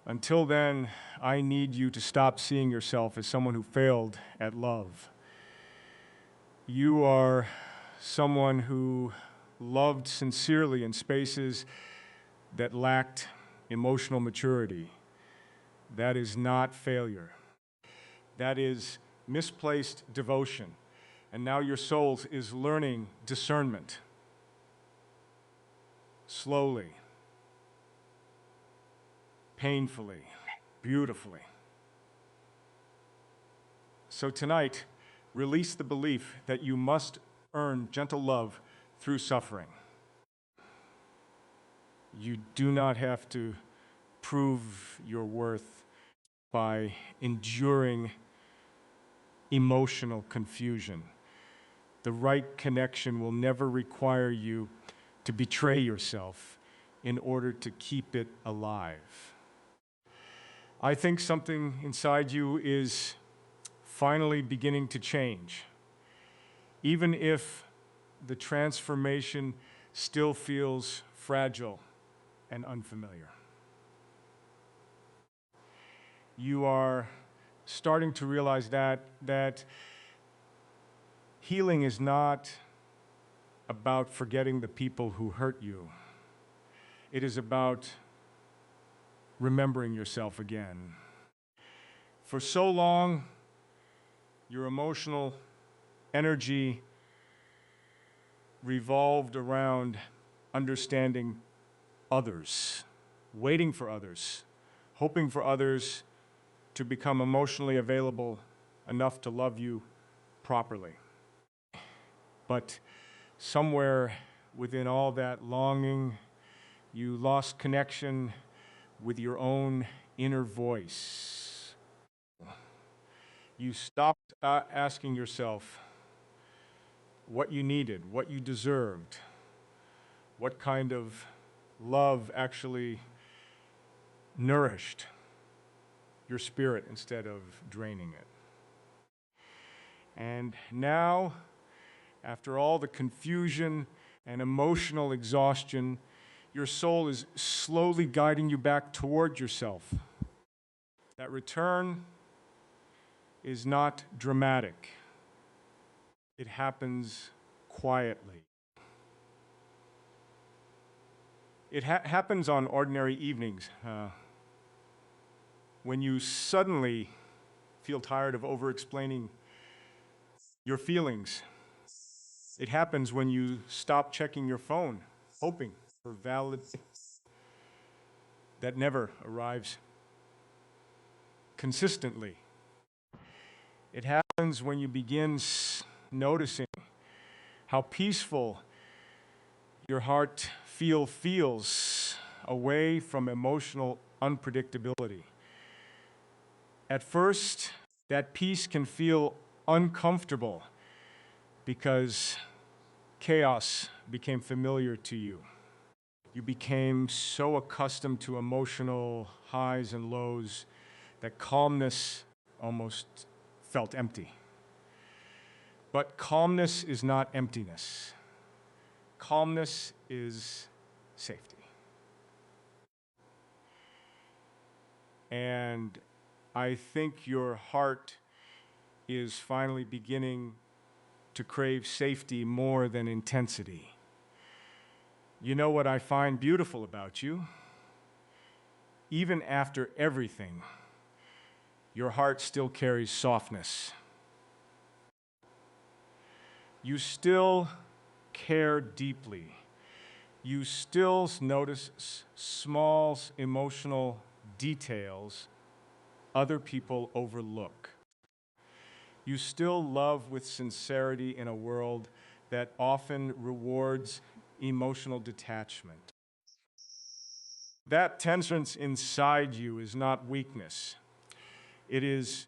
Until then, I need you to stop seeing yourself as someone who failed at love. You are someone who loved sincerely in spaces that lacked emotional maturity. That is not failure. That is misplaced devotion. And now your soul is learning discernment. Slowly. painfully, beautifully. So tonight, release the belief that you must earn gentle love through suffering. You do not have to prove your worth by enduring emotional confusion. The right connection will never require you to betray yourself in order to keep it alive. I think something inside you is finally beginning to change, even if the transformation still feels fragile and unfamiliar. You are starting to realize that healing is not about forgetting the people who hurt you. It is about remembering yourself again. For so long, your emotional energy revolved around understanding others, waiting for others, hoping for others to become emotionally available enough to love you properly. But somewhere within all that longing, you lost connection with your own inner voice. You stopped asking yourself what you needed, what you deserved, what kind of love actually nourished your spirit instead of draining it. And now, after all the confusion and emotional exhaustion, your soul is slowly guiding you back toward yourself. That return is not dramatic. It happens quietly. It happens on ordinary evenings when you suddenly feel tired of over-explaining your feelings. It happens when you stop checking your phone, hoping for valid that never arrives consistently. It happens when you begin noticing how peaceful your heart feels away from emotional unpredictability. At first, that peace can feel uncomfortable because chaos became familiar to you. You became so accustomed to emotional highs and lows that calmness almost felt empty. But calmness is not emptiness. Calmness is safety. And I think your heart is finally beginning to crave safety more than intensity. You know what I find beautiful about you? Even after everything, your heart still carries softness. You still care deeply. You still notice small emotional details other people overlook. You still love with sincerity in a world that often rewards emotional detachment. That tension inside you is not weakness. It is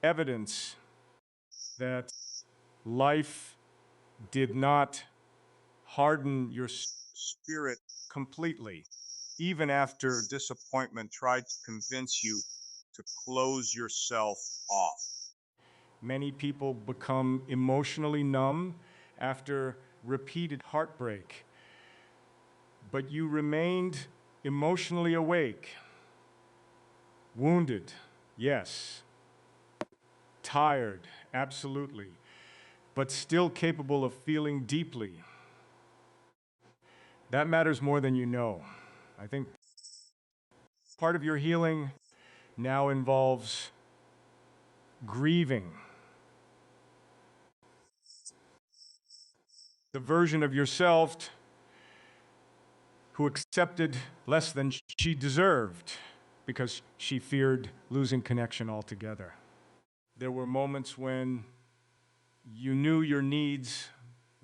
evidence that life did not harden your spirit completely, even after disappointment tried to convince you to close yourself off. Many people become emotionally numb after repeated heartbreak, but you remained emotionally awake, wounded, yes, tired, absolutely, but still capable of feeling deeply. That matters more than you know. I think part of your healing now involves grieving the version of yourself who accepted less than she deserved. because she feared losing connection altogether. There were moments when you knew your needs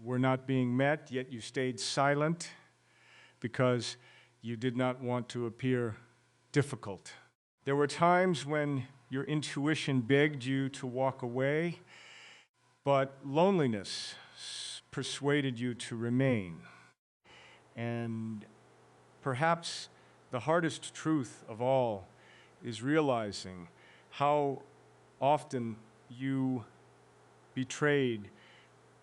were not being met, yet you stayed silent because you did not want to appear difficult. There were times when your intuition begged you to walk away, but loneliness persuaded you to remain. And perhaps the hardest truth of all is realizing how often you betrayed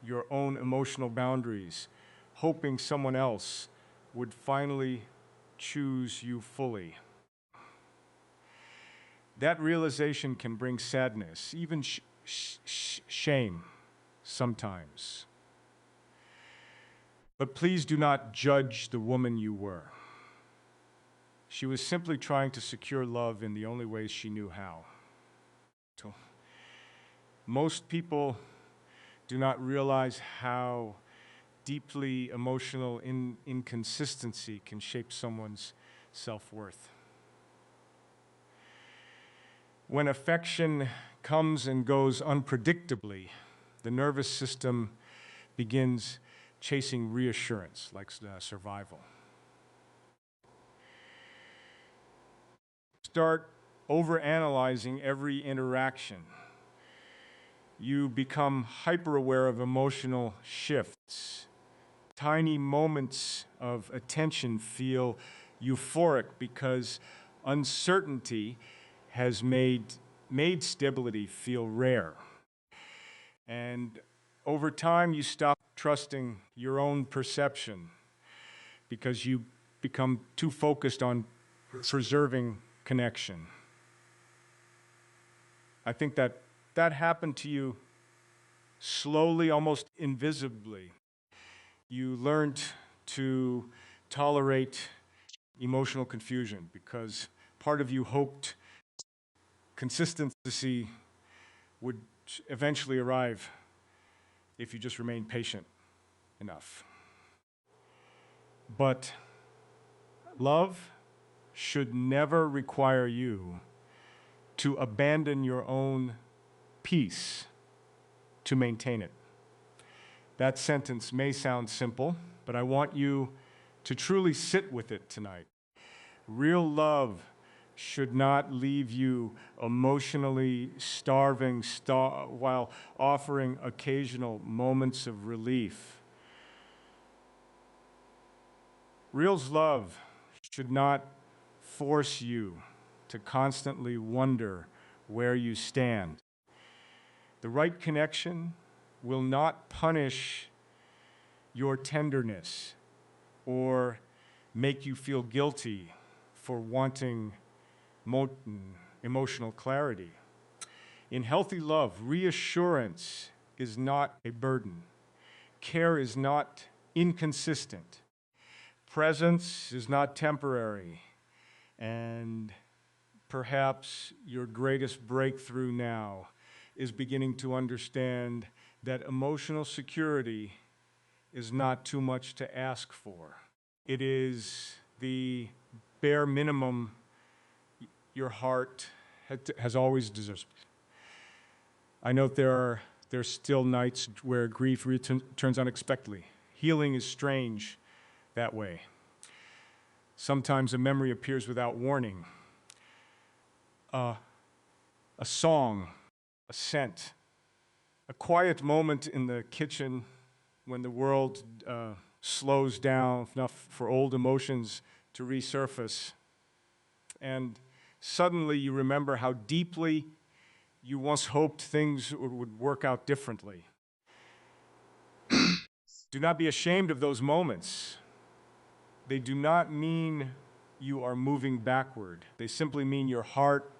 your own emotional boundaries, hoping someone else would finally choose you fully. That realization can bring sadness, even shame sometimes. But please do not judge the woman you were. She was simply trying to secure love in the only ways she knew how. So, most people do not realize how deeply emotional inconsistency can shape someone's self-worth. When affection comes and goes unpredictably, the nervous system begins chasing reassurance, like survival. Start overanalyzing every interaction. You become hyper-aware of emotional shifts. Tiny moments of attention feel euphoric because uncertainty has made stability feel rare. And over time, you stop trusting your own perception because you become too focused on preserving connection. I think that happened to you slowly, almost invisibly. You learned to tolerate emotional confusion because part of you hoped consistency would eventually arrive if you just remained patient enough. But love should never require you to abandon your own peace to maintain it. That sentence may sound simple, but I want you to truly sit with it tonight. Real love should not leave you emotionally starving while offering occasional moments of relief. Real love should not force you to constantly wonder where you stand. The right connection will not punish your tenderness or make you feel guilty for wanting emotional clarity. In healthy love, reassurance is not a burden. Care is not inconsistent. Presence is not temporary. And perhaps your greatest breakthrough now is beginning to understand that emotional security is not too much to ask for. It is the bare minimum your heart has always deserved. I know there's still nights where grief returns unexpectedly. Healing is strange that way. Sometimes a memory appears without warning. A song, a scent, a quiet moment in the kitchen when the world slows down enough for old emotions to resurface. And suddenly you remember how deeply you once hoped things would work out differently. Do not be ashamed of those moments. They do not mean you are moving backward. They simply mean your heart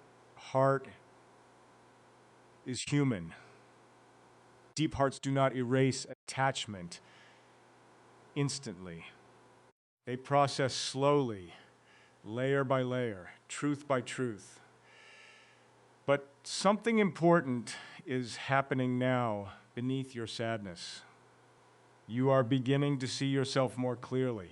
is human. Deep hearts do not erase attachment instantly. They process slowly, layer by layer, truth by truth. But something important is happening now beneath your sadness. You are beginning to see yourself more clearly,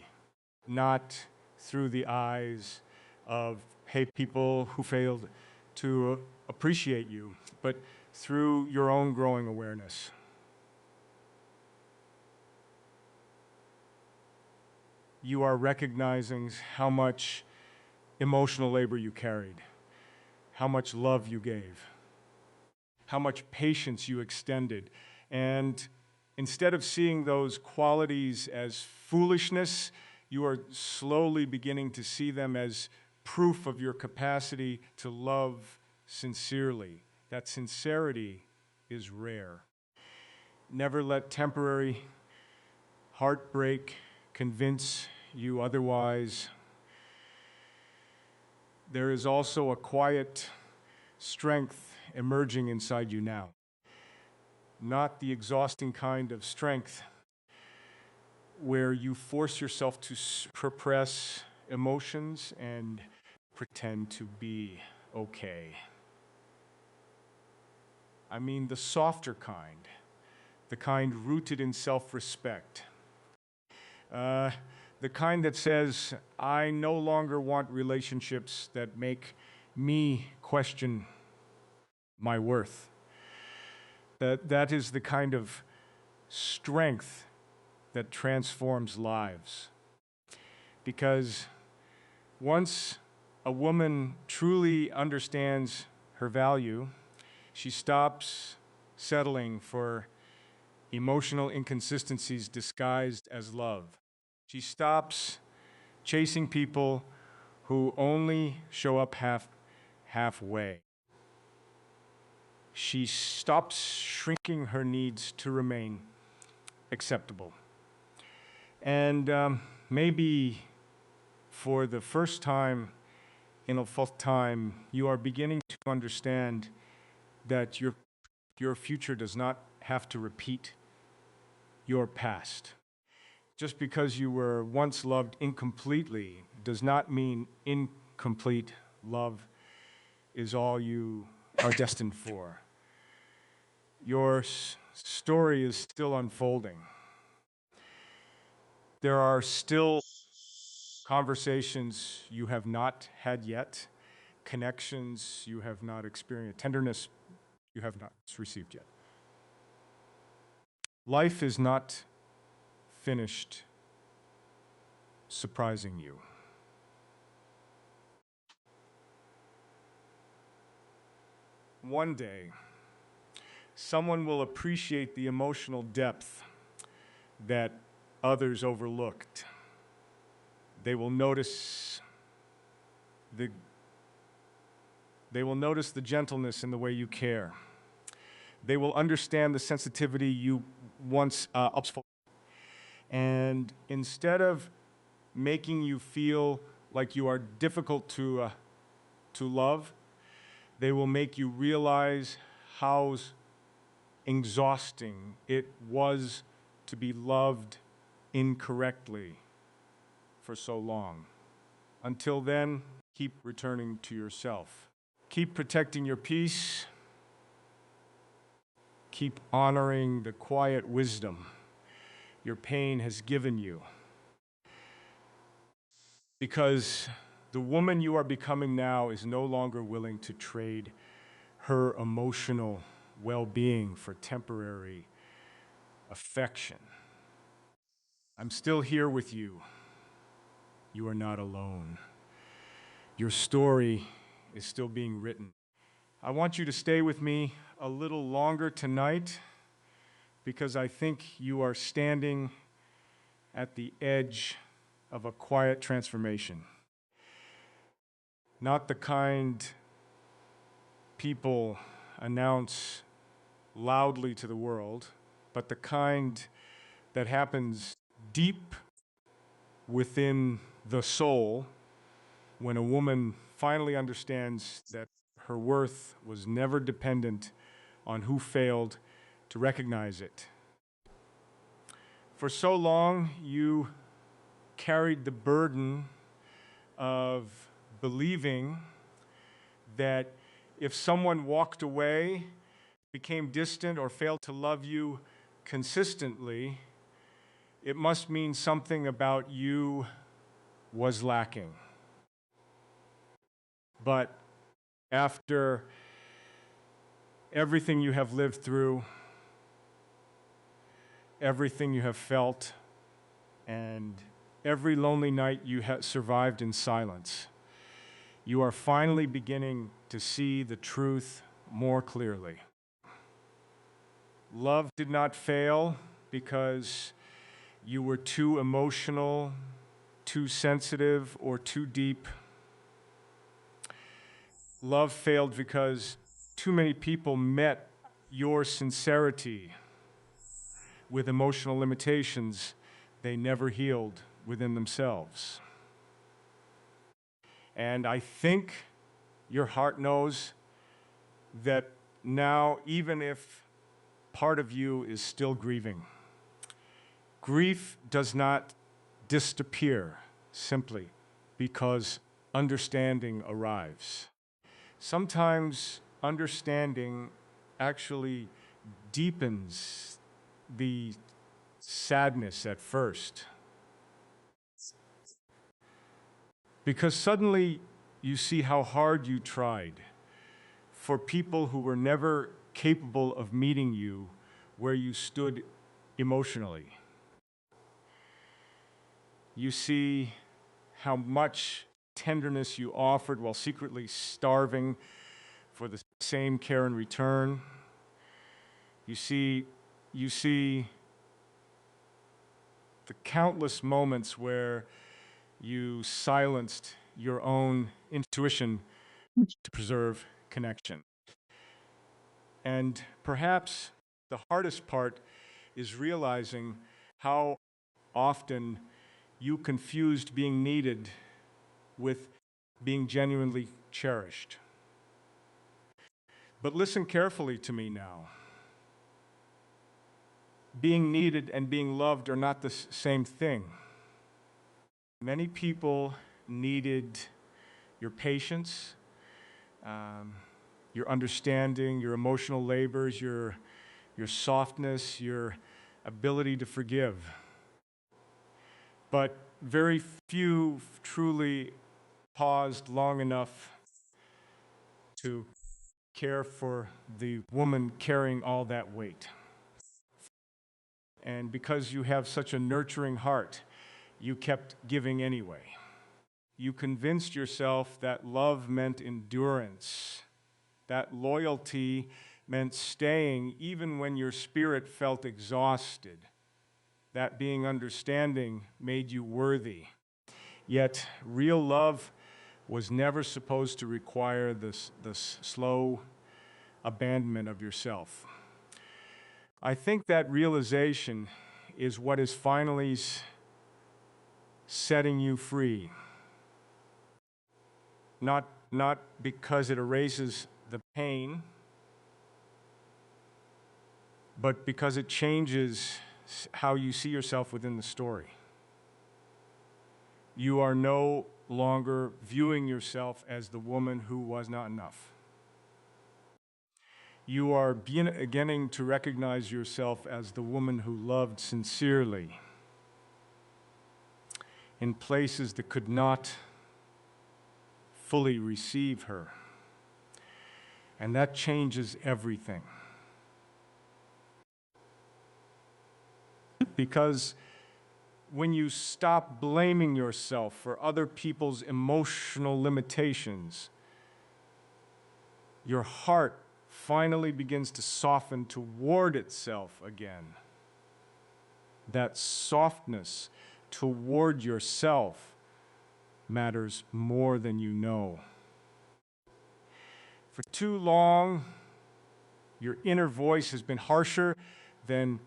not through the eyes of hate people who failed to appreciate you, but through your own growing awareness. You are recognizing how much emotional labor you carried, how much love you gave, how much patience you extended. And instead of seeing those qualities as foolishness, you are slowly beginning to see them as proof of your capacity to love sincerely. That sincerity is rare. Never let temporary heartbreak convince you otherwise. There is also a quiet strength emerging inside you now. Not the exhausting kind of strength where you force yourself to suppress emotions and pretend to be okay. I mean the softer kind, the kind rooted in self-respect. The kind that says, I no longer want relationships that make me question my worth. That is the kind of strength that transforms lives. Because once a woman truly understands her value, she stops settling for emotional inconsistencies disguised as love. She stops chasing people who only show up halfway. She stops shrinking her needs to remain acceptable. And maybe for the first time in a full time, you are beginning to understand that your future does not have to repeat your past. Just because you were once loved incompletely does not mean incomplete love is all you are destined for. Your story is still unfolding. There are still conversations you have not had yet, connections you have not experienced, tenderness you have not received yet. Life is not finished surprising you. One day, someone will appreciate the emotional depth that others overlooked. They will notice the gentleness in the way you care. They will understand the sensitivity you once upspoke. And instead of making you feel like you are difficult to love, they will make you realize how exhausting it was to be loved incorrectly for so long. Until then, keep returning to yourself. Keep protecting your peace. Keep honoring the quiet wisdom your pain has given you. Because the woman you are becoming now is no longer willing to trade her emotional well-being for temporary affection. I'm still here with you. You are not alone. Your story is still being written. I want you to stay with me a little longer tonight because I think you are standing at the edge of a quiet transformation. Not the kind people announce loudly to the world, but the kind that happens deep within the soul when a woman finally understands that her worth was never dependent on who failed to recognize it. For so long, you carried the burden of believing that if someone walked away, became distant, or failed to love you consistently, it must mean something about you was lacking. But after everything you have lived through, everything you have felt, and every lonely night you have survived in silence, you are finally beginning to see the truth more clearly. Love did not fail because you were too emotional, too sensitive, or too deep. Love failed because too many people met your sincerity with emotional limitations they never healed within themselves. And I think your heart knows that now, even if part of you is still grieving, grief does not disappear simply because understanding arrives. Sometimes understanding actually deepens the sadness at first. Because suddenly you see how hard you tried for people who were never capable of meeting you where you stood emotionally. You see how much tenderness you offered while secretly starving for the same care in return. You see the countless moments where you silenced your own intuition to preserve connection. And perhaps the hardest part is realizing how often you confused being needed with being genuinely cherished. But listen carefully to me now. Being needed and being loved are not the same thing. Many people needed your patience, your understanding, your emotional labors, your softness, your ability to forgive. But very few truly paused long enough to care for the woman carrying all that weight. And because you have such a nurturing heart, you kept giving anyway. You convinced yourself that love meant endurance, that loyalty meant staying even when your spirit felt exhausted, that being understanding made you worthy. Yet real love was never supposed to require the slow abandonment of yourself. I think that realization is what is finally setting you free. Not because it erases the pain, but because it changes how you see yourself within the story. You are no longer viewing yourself as the woman who was not enough. You are beginning to recognize yourself as the woman who loved sincerely in places that could not fully receive her. And that changes everything. Because when you stop blaming yourself for other people's emotional limitations, your heart finally begins to soften toward itself again. That softness toward yourself matters more than you know. For too long, your inner voice has been harsher than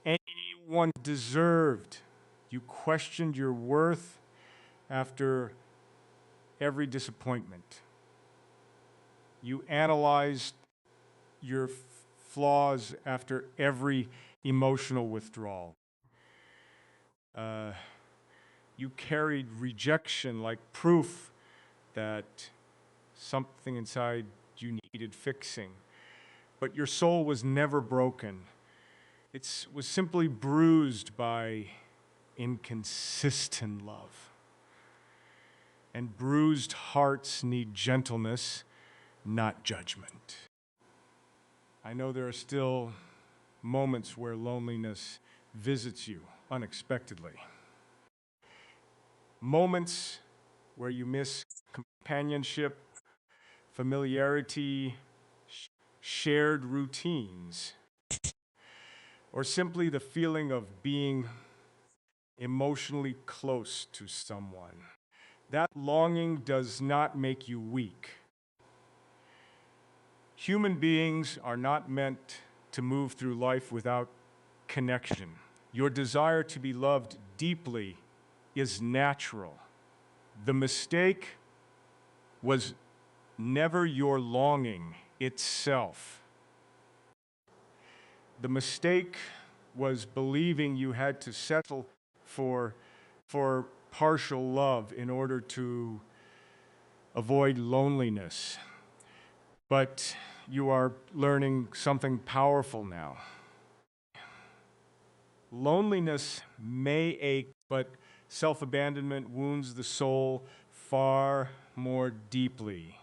anyone deserved. You questioned your worth after every disappointment. You analyzed your flaws after every emotional withdrawal. You carried rejection like proof that something inside you needed fixing. But your soul was never broken. It was simply bruised by inconsistent love. and bruised hearts need gentleness, not judgment. I know there are still moments where loneliness visits you unexpectedly. Moments where you miss companionship, familiarity, shared routines, or simply the feeling of being emotionally close to someone. That longing does not make you weak. Human beings are not meant to move through life without connection. Your desire to be loved deeply is natural. The mistake was never your longing itself. The mistake was believing you had to settle for partial love in order to avoid loneliness. But you are learning something powerful now. Loneliness may ache, but self-abandonment wounds the soul far more deeply.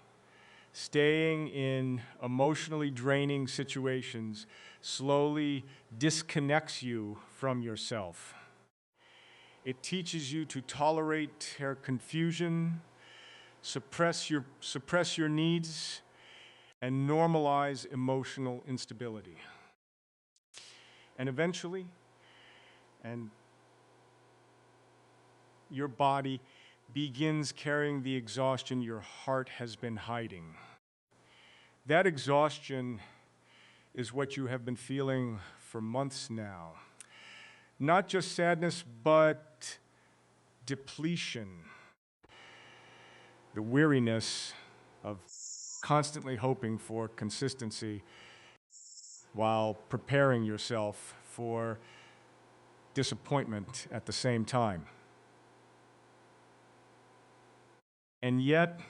Staying in emotionally draining situations slowly disconnects you from yourself. It teaches you to tolerate their confusion, suppress your needs, and normalize emotional instability. And eventually, your body begins carrying the exhaustion your heart has been hiding. That exhaustion is what you have been feeling for months now. Not just sadness, but depletion. The weariness of constantly hoping for consistency while preparing yourself for disappointment at the same time. And yet,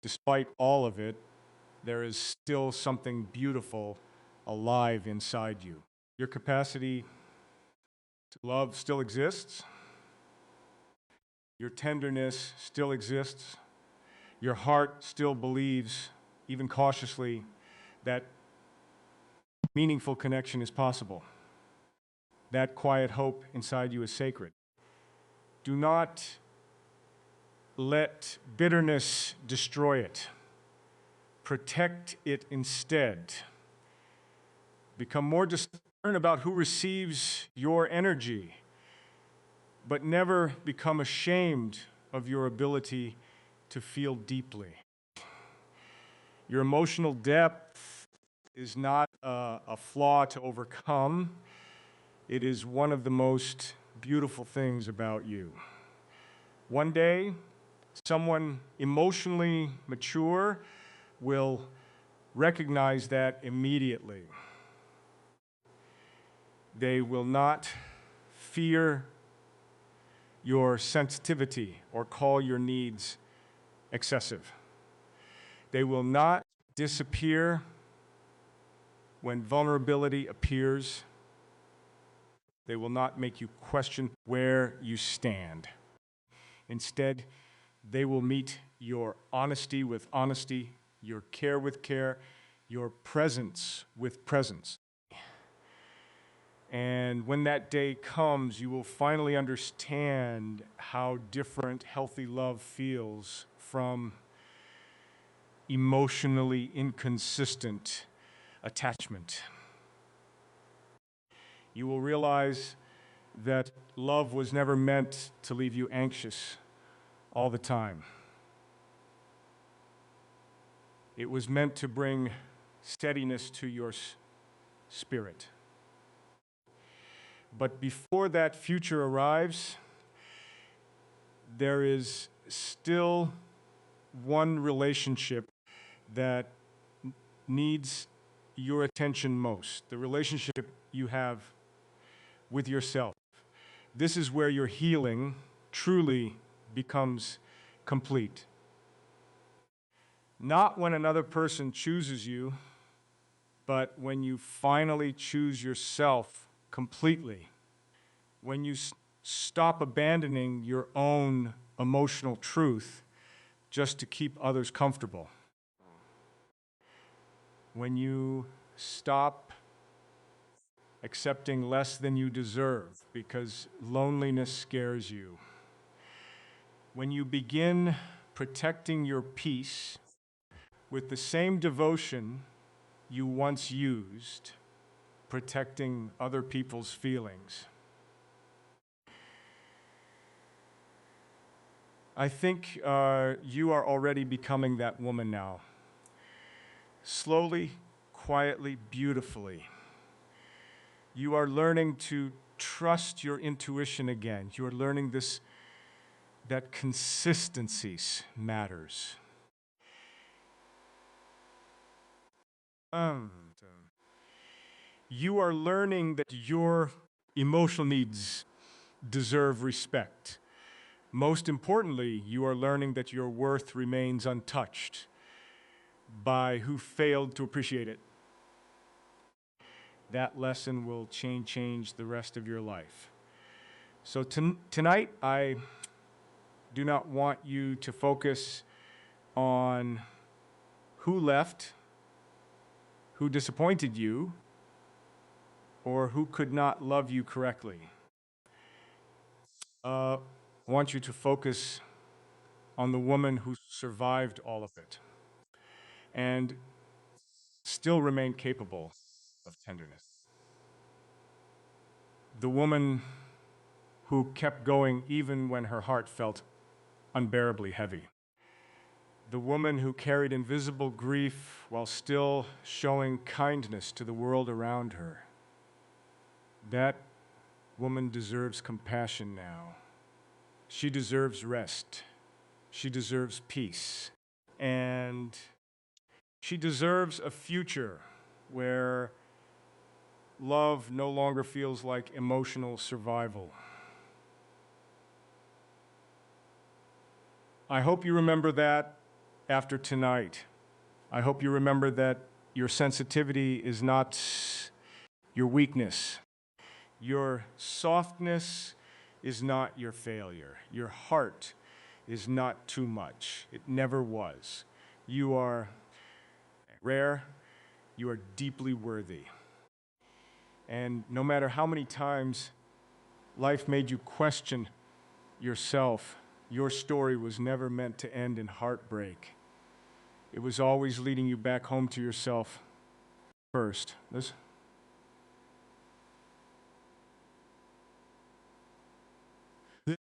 despite all of it, there is still something beautiful alive inside you. Your capacity to love still exists. Your tenderness still exists. Your heart still believes, even cautiously, that meaningful connection is possible. That quiet hope inside you is sacred. Do not let bitterness destroy it. Protect it instead. Become more discerning about who receives your energy, but never become ashamed of your ability to feel deeply. Your emotional depth is not a flaw to overcome. It is one of the most beautiful things about you. One day, someone emotionally mature will recognize that immediately. They will not fear your sensitivity or call your needs excessive. They will not disappear when vulnerability appears. They will not make you question where you stand. Instead, they will meet your honesty with honesty, your care with care, your presence with presence. And when that day comes, you will finally understand how different healthy love feels from emotionally inconsistent attachment. You will realize that love was never meant to leave you anxious all the time. It was meant to bring steadiness to your spirit. But before that future arrives, there is still one relationship that needs your attention most, the relationship you have with yourself. This is where your healing truly becomes complete. Not when another person chooses you, but when you finally choose yourself completely. When you stop abandoning your own emotional truth just to keep others comfortable. When you stop accepting less than you deserve because loneliness scares you. When you begin protecting your peace with the same devotion you once used, protecting other people's feelings. I think you are already becoming that woman now. Slowly, quietly, beautifully. You are learning to trust your intuition again. You are learning that consistency matters. You are learning that your emotional needs deserve respect. Most importantly, you are learning that your worth remains untouched by who failed to appreciate it. That lesson will change the rest of your life. So tonight, I do not want you to focus on who left, who disappointed you, or who could not love you correctly. I want you to focus on the woman who survived all of it and still remained capable of tenderness. The woman who kept going even when her heart felt unbearably heavy. The woman who carried invisible grief while still showing kindness to the world around her. That woman deserves compassion now. She deserves rest. She deserves peace. And she deserves a future where love no longer feels like emotional survival. I hope you remember that after tonight. I hope you remember that your sensitivity is not your weakness. Your softness is not your failure. Your heart is not too much. It never was. You are rare. You are deeply worthy. And no matter how many times life made you question yourself, your story was never meant to end in heartbreak. It was always leading you back home to yourself first.